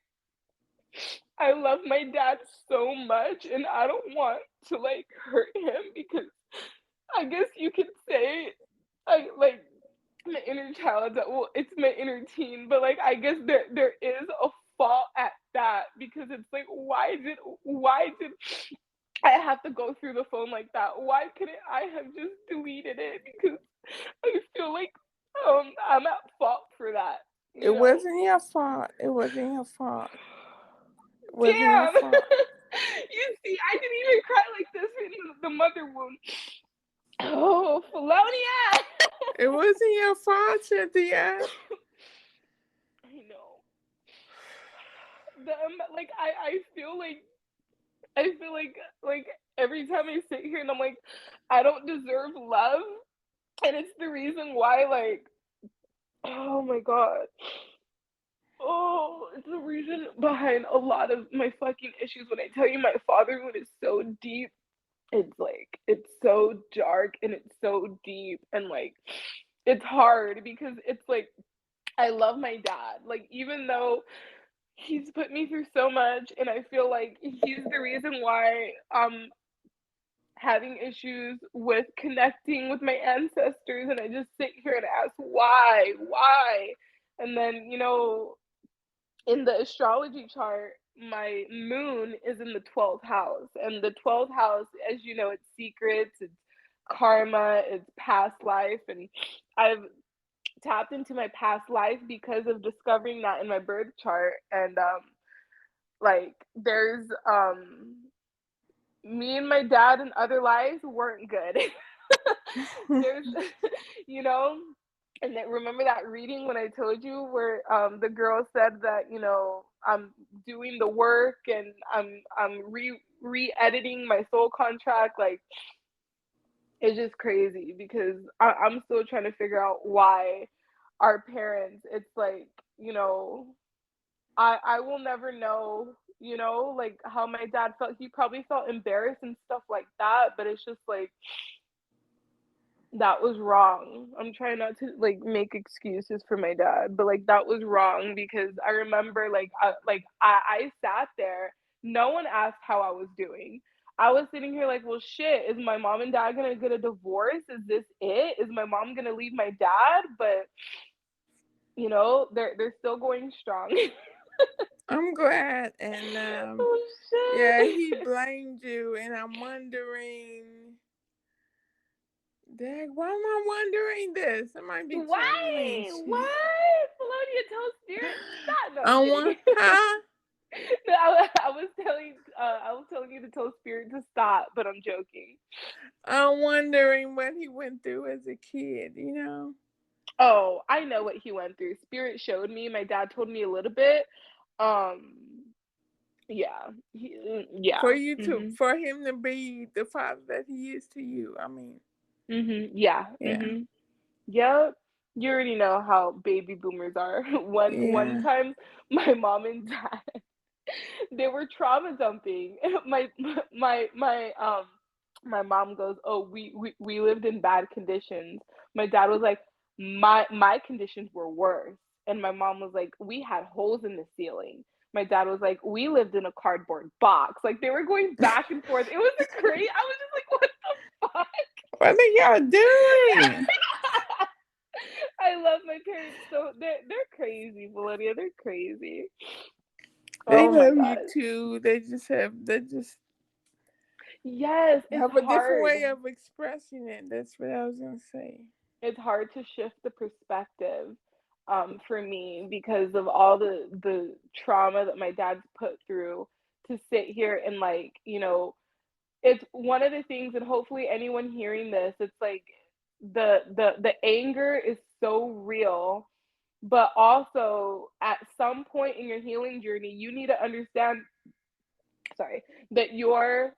S1: I love my dad so much, and I don't want to like hurt him, because I guess you could say, I like, my inner child, that, well, it's my inner teen, but like I guess there is a fault at that, because it's like, why did I have to go through the phone like that? Why couldn't I have just deleted it? Because I feel like I'm at fault for that,
S2: It
S1: you know?
S2: wasn't your fault. It wasn't your fault. It wasn't your
S1: Damn.
S2: fault.
S1: You see, I didn't even cry like this in the mother wound. Oh, Felonia!
S2: It wasn't your fault, Cynthia.
S1: I know. Like I feel like every time I sit here and I'm like, I don't deserve love, and it's the reason why, like, oh my god. Oh, it's the reason behind a lot of my fucking issues. When I tell you my fatherhood is so deep, it's like it's so dark and it's so deep, and like it's hard because it's like I love my dad. Like, even though he's put me through so much and I feel like he's the reason why I'm having issues with connecting with my ancestors, and I just sit here and ask why? And then, in the astrology chart, my moon is in the 12th house. And the 12th house, as you know, it's secrets, it's karma, it's past life. And I've tapped into my past life because of discovering that in my birth chart. And like there's me and my dad in other lives weren't good. There's you know and then remember that reading when I told you where the girl said that, I'm doing the work and I'm re-editing my soul contract. Like, it's just crazy because I'm still trying to figure out why our parents, it's like, I will never know, like how my dad felt. He probably felt embarrassed and stuff like that, but it's just like that was wrong. I'm trying not to like make excuses for my dad, but like that was wrong because I remember I sat there. No one asked how I was doing. I was sitting here like, well, shit. Is my mom and dad gonna get a divorce? Is this it? Is my mom gonna leave my dad? But they're still going strong.
S2: I'm glad, and
S1: Oh
S2: yeah,
S1: shit.
S2: he blamed you, and I'm wondering, Dad, why am I wondering this? It might be
S1: Why?
S2: challenged.
S1: What? Melania, tell spirit. Stop. No, I'm
S2: I
S1: kidding.
S2: want, huh?
S1: No, I was telling you to tell spirit to stop, but I'm joking.
S2: I'm wondering what he went through as a kid.
S1: Oh, I know what he went through. Spirit showed me. My dad told me a little bit. Um, yeah,
S2: For
S1: yeah.
S2: you to, for him to be the father that he is to you. I mean,
S1: Yeah.
S2: yeah,
S1: Yep. You already know how baby boomers are. One
S2: yeah,
S1: time, my mom and dad they were trauma dumping. My mom goes, "Oh, we lived in bad conditions." My dad was like, "My conditions were worse." And my mom was like, "We had holes in the ceiling." My dad was like, "We lived in a cardboard box." Like, they were going back and forth. It was a crazy. I was just like, "What the fuck?"
S2: what are y'all doing?
S1: I love my parents so they're crazy, Valeria. They're crazy.
S2: They
S1: Oh my
S2: love you
S1: god.
S2: too. They just
S1: Yes, it's
S2: have a different
S1: hard.
S2: way of expressing it. That's what I was gonna say.
S1: It's hard to shift the perspective for me because of all the trauma that my dad's put through to sit here and like, it's one of the things, and hopefully anyone hearing this, it's like the anger is so real, but also at some point in your healing journey, you need to understand, sorry, that your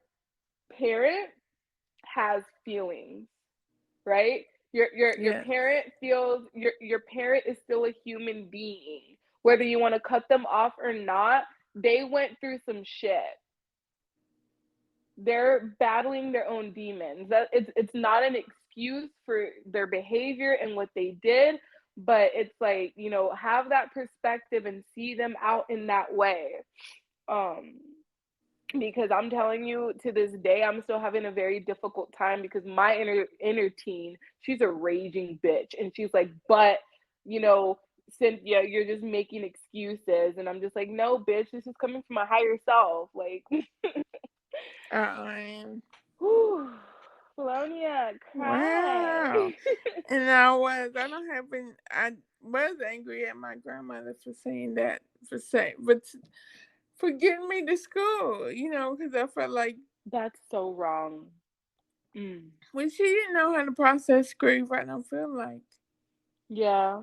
S1: parent has feelings, right? Your
S2: Yeah.
S1: parent feels, your parent is still a human being. Whether you want to cut them off or not, they went through some shit. They're battling their own demons. That it's not an excuse for their behavior and what they did, but it's like, have that perspective and see them out in that way. Um because I'm telling you, to this day, I'm still having a very difficult time because my inner teen, she's a raging bitch, and she's like, but you know, Cynthia, you're just making excuses, and I'm just like, no, bitch, this is coming from my higher self, like,
S2: Um,
S1: whew, Felonia, cry.
S2: wow. And I don't have been, I was angry at my grandmother for saying that, but for getting me to school, because I felt like
S1: That's so wrong. Mm.
S2: Well, she didn't know how to process grief, I don't feel like.
S1: Yeah.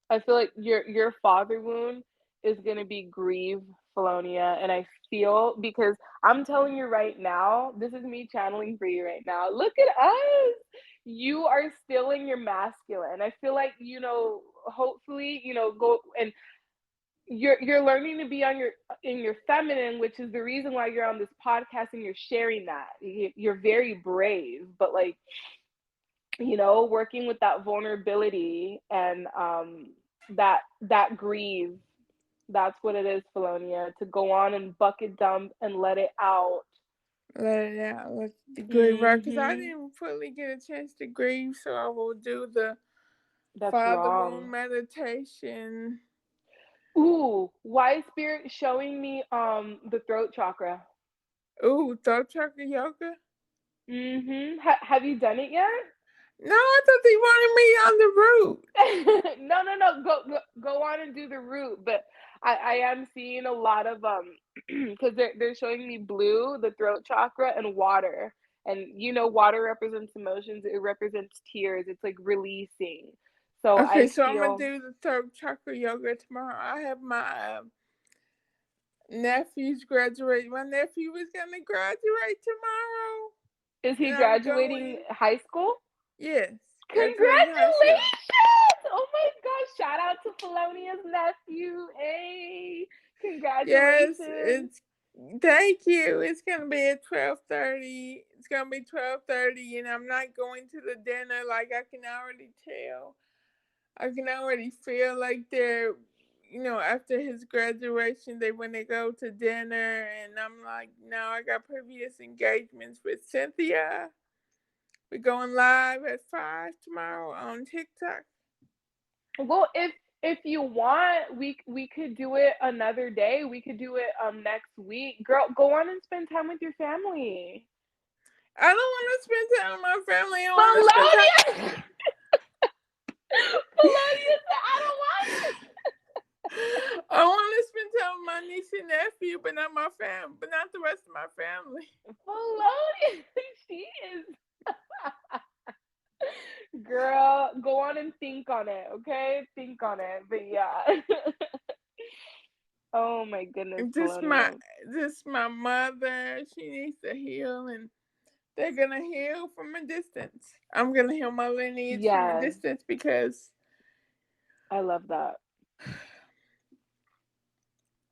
S1: I feel like your father wound is gonna be grieve, Felonia, and I feel because I'm telling you right now, this is me channeling for you right now. Look at us. You are still in your masculine. I feel like, hopefully, go and you're learning to be on your in your feminine, which is the reason why you're on this podcast and you're sharing that. You're very brave, but like, working with that vulnerability and that grieve, that's what it is, Felonia, to go on and bucket dump and let it out.
S2: Let it out, let the grief out, because I
S1: Hmm.
S2: didn't fully get a chance to grieve, so I will do the
S1: That's
S2: Father Wound
S1: wrong.
S2: meditation.
S1: Ooh, why is spirit showing me the throat chakra?
S2: Ooh, throat chakra yoga?
S1: Have you done it yet?
S2: No, I thought they wanted me on the route.
S1: No. Go on and do the root. But I am seeing a lot of because they're showing me blue, the throat chakra, and water. And water represents emotions. It represents tears. It's like releasing. So
S2: Okay,
S1: I
S2: so I'm gonna
S1: feel.
S2: do the throat chakra yoga tomorrow. I have my nephew's graduating. My nephew is gonna graduate tomorrow,
S1: Is he
S2: and I'm
S1: graduating
S2: going.
S1: high school?
S2: Yes, graduating high school.
S1: Congratulations! Oh my gosh! Shout out to Felonia's nephew. Hey,
S2: Yes,
S1: congratulations.
S2: it's thank you. It's gonna be at 12:30. It's gonna be 12:30, and I'm not going to the dinner. Like I can already tell. I can already feel like they're, after his graduation, they want to go to dinner, and I'm like, no, I got previous engagements with Cynthia. We're going live at 5 tomorrow on TikTok.
S1: Well, if you want, we could do it another day. We could do it next week. Girl, go on and spend time with your family.
S2: I don't want to spend time with my family. I want to spend time.
S1: Melodia! Melodia said, I don't want it.
S2: I want to spend time with my niece and nephew, but not my fam, but not the rest of my family.
S1: Melodia, she is. Girl, go on and think on it, okay? Think on it. But yeah. Oh my goodness,
S2: Just my,
S1: Felonia.
S2: just my mother. She needs to heal, and they're gonna heal from a distance. I'm gonna heal my lineage from a
S1: Yes,
S2: distance because
S1: I love that.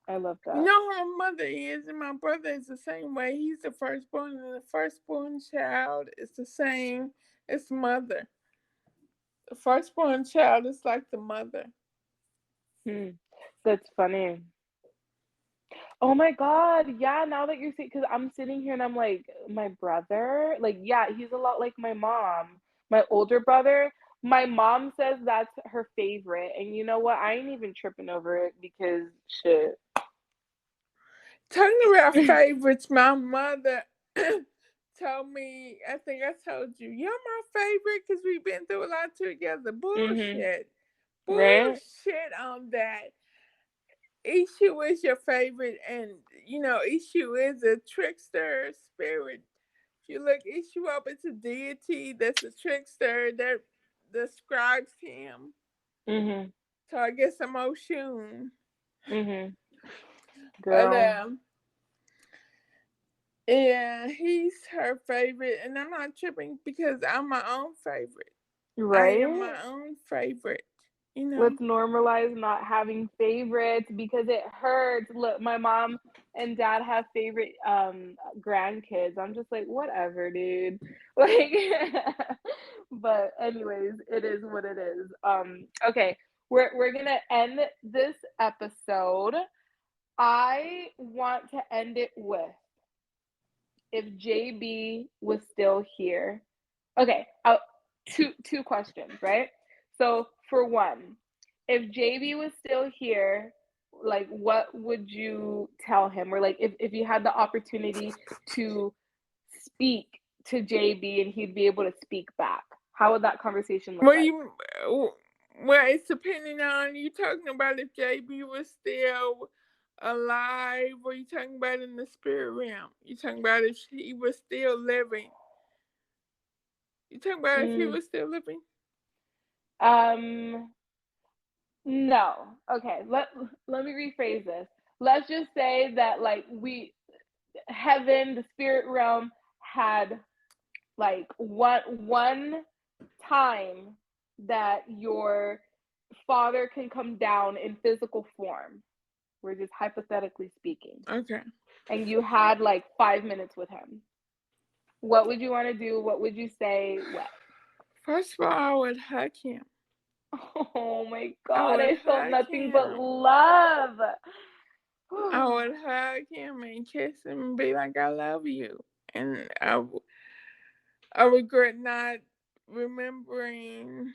S1: I love
S2: you
S1: that.
S2: know how my mother is, and my brother is the same way. He's the firstborn, and the firstborn child is the same as mother. The firstborn child is like the mother.
S1: Hmm. That's funny. Oh my God. Yeah, now that you're saying, because I'm sitting here and I'm like, my brother, like, yeah, he's a lot like my mom, my older brother. My mom says that's her favorite. And you know what? I ain't even tripping over it because shit.
S2: Talking about favorites, my mother told me, I think I told you, you're my favorite because we've been through a lot together.
S1: Mm-hmm.
S2: Bullshit.
S1: Right?
S2: Bullshit on that. Ishu is your favorite, and Ishu is a trickster spirit. If you look Ishu up, it's a deity that's a trickster that describes him.
S1: Mm-hmm.
S2: So I guess I'm Oshun.
S1: Mm-hmm.
S2: But
S1: Girl.
S2: yeah, he's her favorite, and I'm not tripping because I'm my own favorite. I am
S1: Right?
S2: my own favorite. You know.
S1: Let's normalize not having favorites because it hurts. Look, my mom and dad have favorite grandkids. I'm just like, whatever, dude. Like but anyways, it is what it is. Okay, we're gonna end this episode. I want to end it with if JB was still here. Okay, two questions, right? So for one, if JB was still here, like what would you tell him? Or like if you had the opportunity to speak to JB and he'd be able to speak back, how would that conversation look
S2: Well,
S1: like?
S2: it's depending on you talking about if JB was still alive, or you talking about in the spirit realm. You talking about if he was still living. You talking about if he
S1: Mm,
S2: was still living?
S1: um, no. Okay, let me rephrase this. Let's just say that like we heaven, the spirit realm had like one time that your father can come down in physical form. We're just hypothetically speaking.
S2: Okay.
S1: And you had like 5 minutes with him. What would you want to do? What would you say? What?
S2: First of all, I would hug him.
S1: Oh my
S2: I
S1: God,
S2: would
S1: I felt
S2: hug
S1: nothing but
S2: him.
S1: love.
S2: I would hug him and kiss him and be like, I love you. And I regret not remembering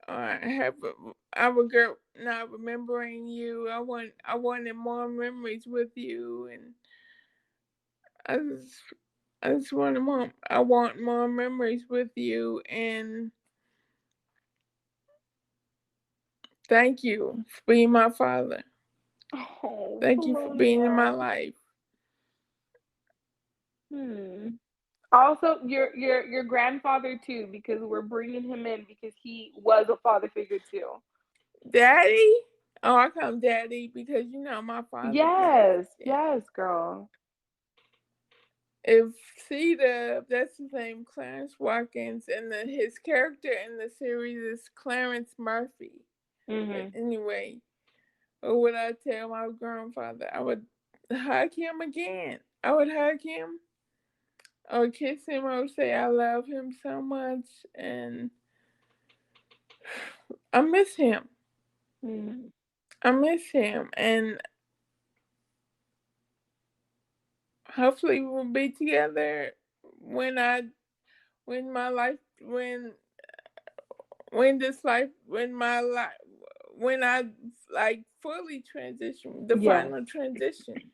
S2: I regret not remembering you. I wanted more memories with you, and I just I just wanted more. I want more memories with you, and thank you for being my father.
S1: Oh,
S2: Thank you for being in my
S1: Polonia.
S2: life.
S1: Hmm. Also, your grandfather too, because we're bringing him in because he was a father figure too.
S2: Daddy? Oh, I call him Daddy because my father passed.
S1: Yes,
S2: Yeah.
S1: yes, girl.
S2: If that's his name, Clarence Watkins, and his character in the series is Clarence Murphy. But
S1: Mhm.
S2: anyway, what would I tell my grandfather? I would hug him again. I would hug him. I would kiss him. I would say I love him so much, and I miss him.
S1: Mhm.
S2: I miss him, and hopefully we'll be together when I when my life when this life when my life when I like fully transition the
S1: Yes.
S2: final transition.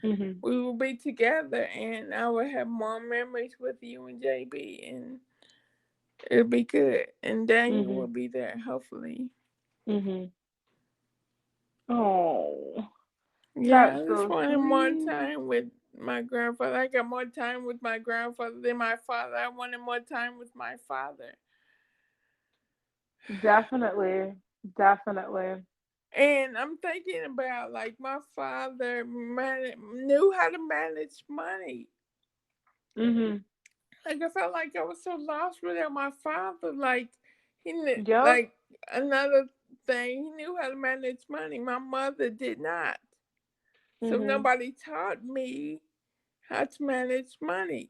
S1: Mhm.
S2: We will be together, and I will have more memories with you and JB, and it'll be good. And Daniel will
S1: Mhm.
S2: be there, hopefully.
S1: Mhm. Oh,
S2: Yeah,
S1: that's
S2: I just
S1: so
S2: wanted more
S1: sweet.
S2: time with my grandfather. I got more time with my grandfather than my father. I wanted more time with my father.
S1: Definitely. Definitely.
S2: And I'm thinking about like my father knew how to manage money.
S1: Mhm.
S2: Like I felt like I was so lost without my father. Like he knew,
S1: Yep.
S2: like another thing, he knew how to manage money. My mother did not, so
S1: Mhm.
S2: nobody taught me how to manage money.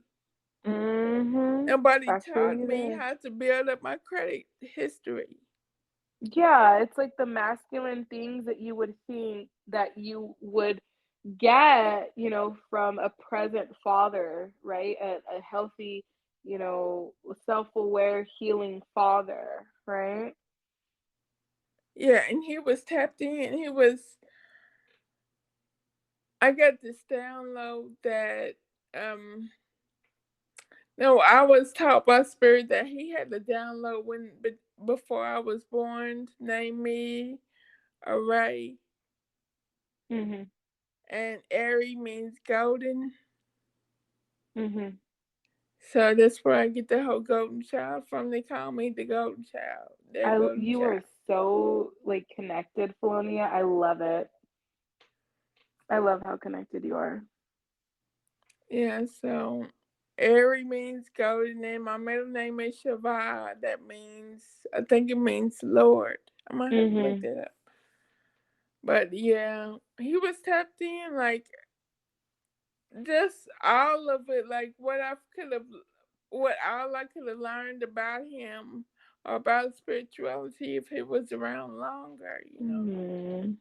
S1: Mhm.
S2: Nobody
S1: I feel
S2: taught
S1: you
S2: me
S1: there.
S2: how to build up my credit history.
S1: Yeah, it's like the masculine things that you would think that you would get, from a present father, right? A healthy, self-aware, healing father, right?
S2: Yeah, and he was tapped in. I got this download that um no, I was taught by spirit that he had the download before I was born, named me Array,
S1: Mhm.
S2: and Airy means golden.
S1: Mhm.
S2: So that's where I get the whole golden child from. They call me the golden child. Their golden
S1: You
S2: child.
S1: are so like connected, Felonia. I love it. I love how connected you are.
S2: Yeah, so Airy means golden, and my middle name is Shavah. That means, I think it means Lord. I might have to look
S1: Mhm.
S2: that up. But yeah, he was tapped in, like just all of it, like what all I could have learned about him or about spirituality if he was around longer.
S1: Mhm.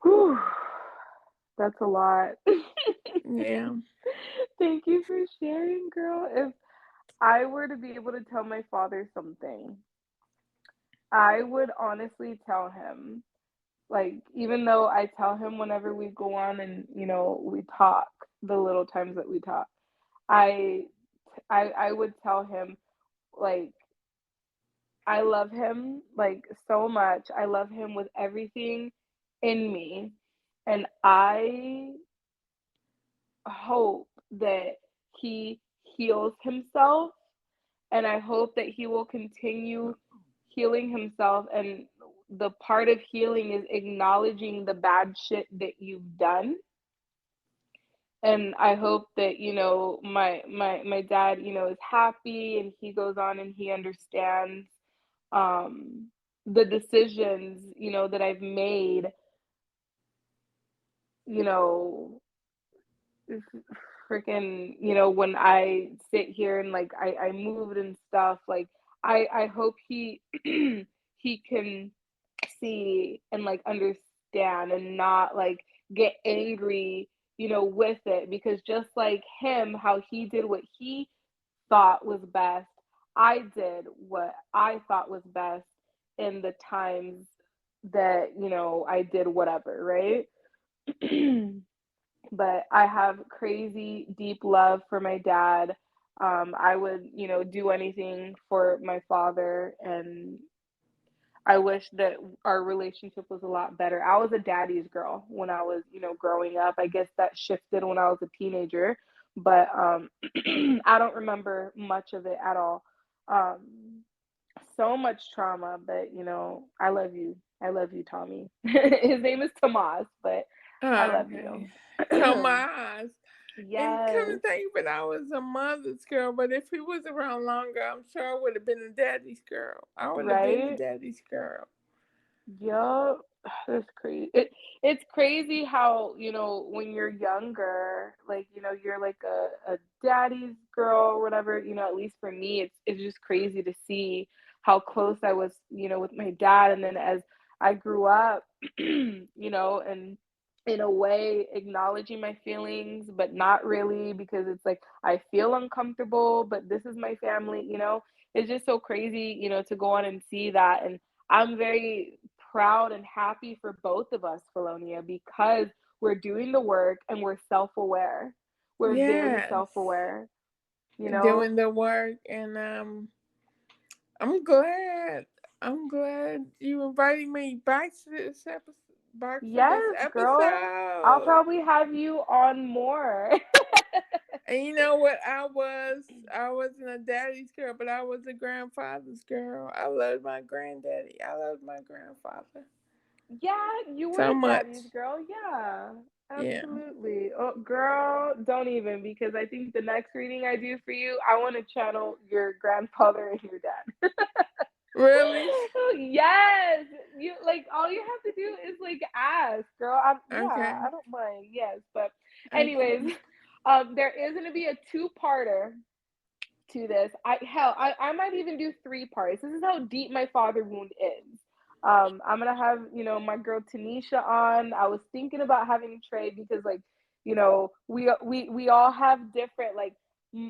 S1: Whew. That's a lot.
S2: Yeah.
S1: Thank you for sharing, girl. If I were to be able to tell my father something, I would honestly tell him, like, even though I tell him whenever we go on and, we talk, the little times that we talk, I I would tell him, like, I love him, like, so much. I love him with everything in me, and I hope that he heals himself, and I hope that he will continue healing himself. And the part of healing is acknowledging the bad shit that you've done. And I hope that, my dad, is happy, and he goes on and he understands um the decisions, that I've made, you know freaking, when I sit here and like I moved and stuff, like I hope he he can see and like understand and not like get angry, with it, because just like him, how he did what he thought was best, I did what I thought was best in the times that, I did whatever, right? But I have crazy deep love for my dad. I would, do anything for my father, and I wish that our relationship was a lot better. I was a daddy's girl when I was, growing up. I guess that shifted when I was a teenager, but I don't remember much of it at all. Um, so much trauma, but I love you. I love you, Tommy. His name is Tomas, but I love
S2: Okay.
S1: you.
S2: Tomas. And come to
S1: Yes,
S2: think of it, I was a mother's girl, but if he was around longer, I'm sure I would have been a daddy's girl. I would have been a
S1: right?
S2: daddy's girl.
S1: Yup. That's crazy. It's crazy how, when you're younger, like, you're like a daddy's girl or whatever, at least for me, it's just crazy to see how close I was, with my dad. And then as I grew up, and in a way acknowledging my feelings, but not really, because it's like I feel uncomfortable, but this is my family, It's just so crazy, to go on and see that. And I'm very proud and happy for both of us, Felonia, because we're doing the work and we're self aware. We're very
S2: Yes.
S1: self aware, you
S2: Doing
S1: know?
S2: the work, and I'm glad. I'm glad you invited me back to this episode. Back for this
S1: Yes, girl. I'll
S2: episode.
S1: probably have you on more.
S2: And you know what? I wasn't a daddy's girl, but I was a grandfather's girl. I loved my granddaddy. I loved my grandfather
S1: Yeah, you were
S2: so
S1: a
S2: much.
S1: daddy's girl. Yeah,
S2: Yeah.
S1: absolutely. Oh, girl, don't even, because I think the next reading I do for you, I want to channel your grandfather and your dad.
S2: Really?
S1: Yes, you like all you have to do is like ask, girl. Yeah,
S2: Okay.
S1: I don't mind. Yes, but anyways,
S2: Okay.
S1: there is gonna be a two-parter to this. I might even do three parts. This is how deep my father wound is. I'm gonna have my girl Tanisha on. I was thinking about having Trey because like we all have different like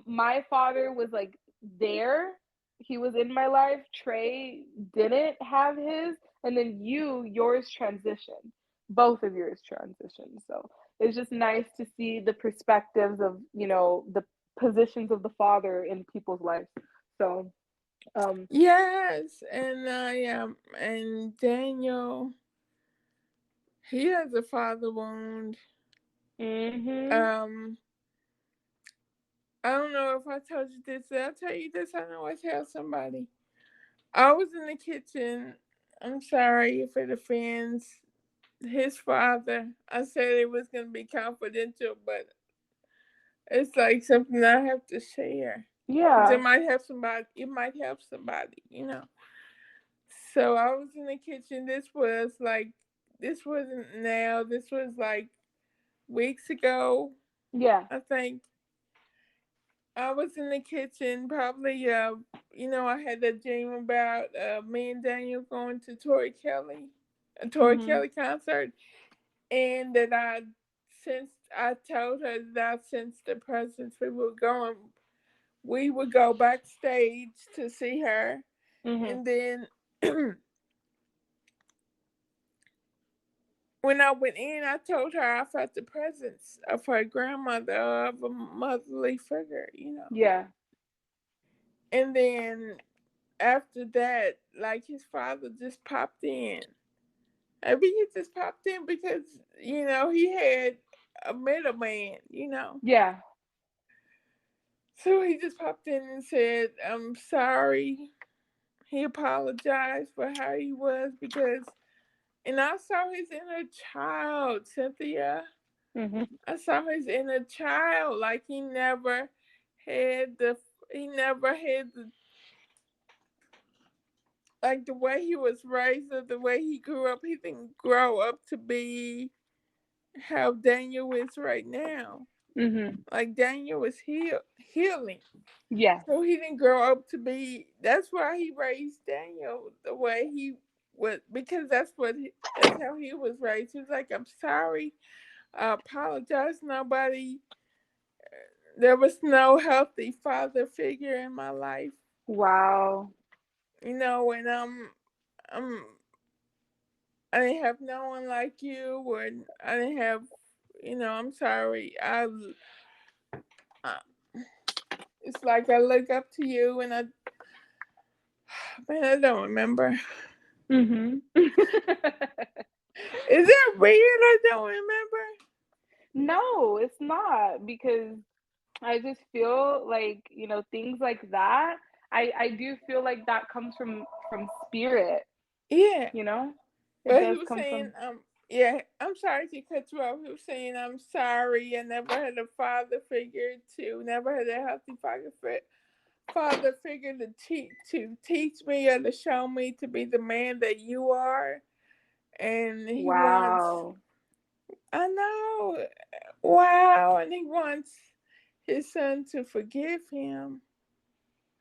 S1: my father was like there. He was in my life. Trey didn't have his, and then yours transitioned. Both of yours transitioned. So it's just nice to see the perspectives of the positions of the father in people's lives. So,
S2: Yes, and I and Daniel, he has a father wound.
S1: mhm,
S2: Um, I don't know if I told you this. Did I tell you this? I know I tell somebody. I was in the kitchen. I'm sorry if it offends his father. I said it was going to be confidential, but it's like something I have to share. 'Cause
S1: yeah,
S2: it might help somebody. So I was in the kitchen. This wasn't now. This was like weeks ago,
S1: yeah,
S2: I think. I was in the kitchen, probably, I had that dream about me and Daniel going to a Tori
S1: mhm,
S2: Kelly concert, and that I told her that I sensed the presence. We would go backstage to see her,
S1: mhm,
S2: and then when I went in, I told her I felt the presence of her grandmother, of a motherly figure.
S1: yeah,
S2: And then after that, like his father just popped in. Maybe he just popped in because, he had a middleman.
S1: yeah,
S2: So he just popped in and said, "I'm sorry." He apologized for how he was and I saw his inner child, Cynthia.
S1: Mm-hmm.
S2: I saw his inner child. Like he never had the like the way he was raised or the way he grew up. He didn't grow up to be how Daniel is right now.
S1: Mm-hmm.
S2: Like Daniel was healing.
S1: Yes.
S2: So he didn't grow up to be. That's why he raised Daniel the way he was, because that's how he was raised. He was like, "I'm sorry, I apologize." There was no healthy father figure in my life,
S1: Wow.
S2: and I'm I didn't have no one like you, or I didn't have, I'm sorry. I it's like I look up to you, and man, I don't remember.
S1: Mm-hmm.
S2: Is that weird? I don't remember.
S1: No, it's not, because I just feel like, things like that, I do feel like that comes from spirit,
S2: Yeah,
S1: you know? It
S2: but he
S1: does
S2: was
S1: come
S2: saying,
S1: from.
S2: yeah, I'm sorry to cut you off. He was saying, I'm sorry. I never had a father figure never had a healthy father figure to teach me or to show me to be the man that you are. And
S1: Wow.
S2: I know, wow, and he wants his son to forgive him.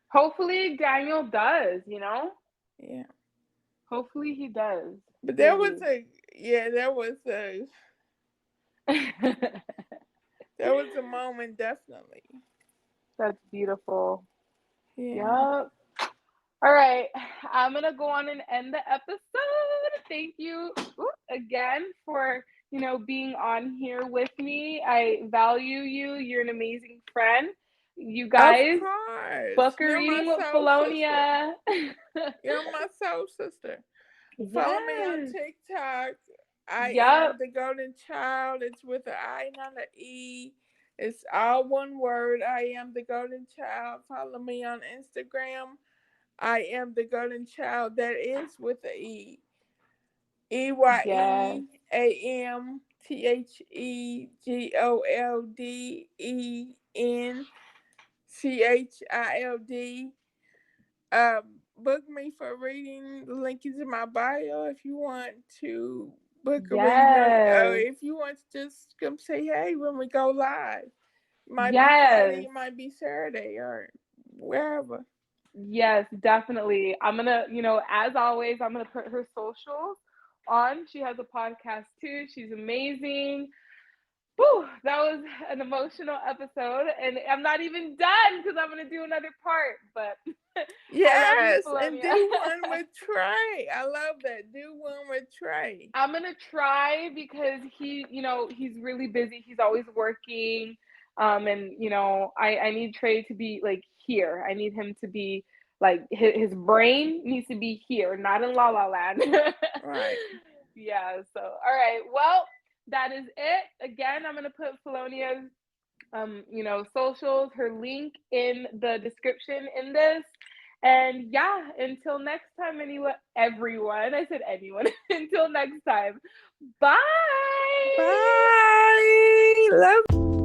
S1: Hopefully Daniel does,
S2: Yeah,
S1: hopefully he does,
S2: but
S1: really.
S2: there was a moment, definitely.
S1: That's beautiful.
S2: Yeah.
S1: Yep. All right, I'm gonna go on and end the episode. Thank you again for being on here with me. I value you. You're an amazing friend. You
S2: Of
S1: guys,
S2: course.
S1: book a
S2: You're my
S1: reading with
S2: soul sister.
S1: Felonia.
S2: You're my soul sister. Follow me on
S1: Yes.
S2: TikTok. I
S1: Yep.
S2: am the Golden Child. It's with an I, not an E. It's all one word. I am the Golden Child. Follow me on Instagram. I am the Golden Child. That is with an E.
S1: Yes.
S2: EYAMTHEGOLDENCHILD. Book me for a reading. The link is in my bio if you want to book a reading, or
S1: Yes.
S2: if you want to just come say hey when we go live. It might be Friday,
S1: Yes.
S2: it might be Saturday, or wherever.
S1: Yes, definitely. I'm gonna, as always, I'm gonna put her socials on. She has a podcast too. She's amazing. Whew, that was an emotional episode, and I'm not even done because I'm gonna do another part. But I love you,
S2: Yes, and
S1: Felonia.
S2: do one with Trey. I love that. Do one with Trey.
S1: I'm gonna try because he's really busy. He's always working, and I need Trey to be like here. I need him to be like his brain needs to be here, not in La La Land.
S2: Right.
S1: Yeah. So, all right. Well, that is it. Again, I'm gonna put Felonia's socials, her link in the description in this. And yeah, until next time, everyone. I said anyone. Until next time. Bye.
S2: Bye. Love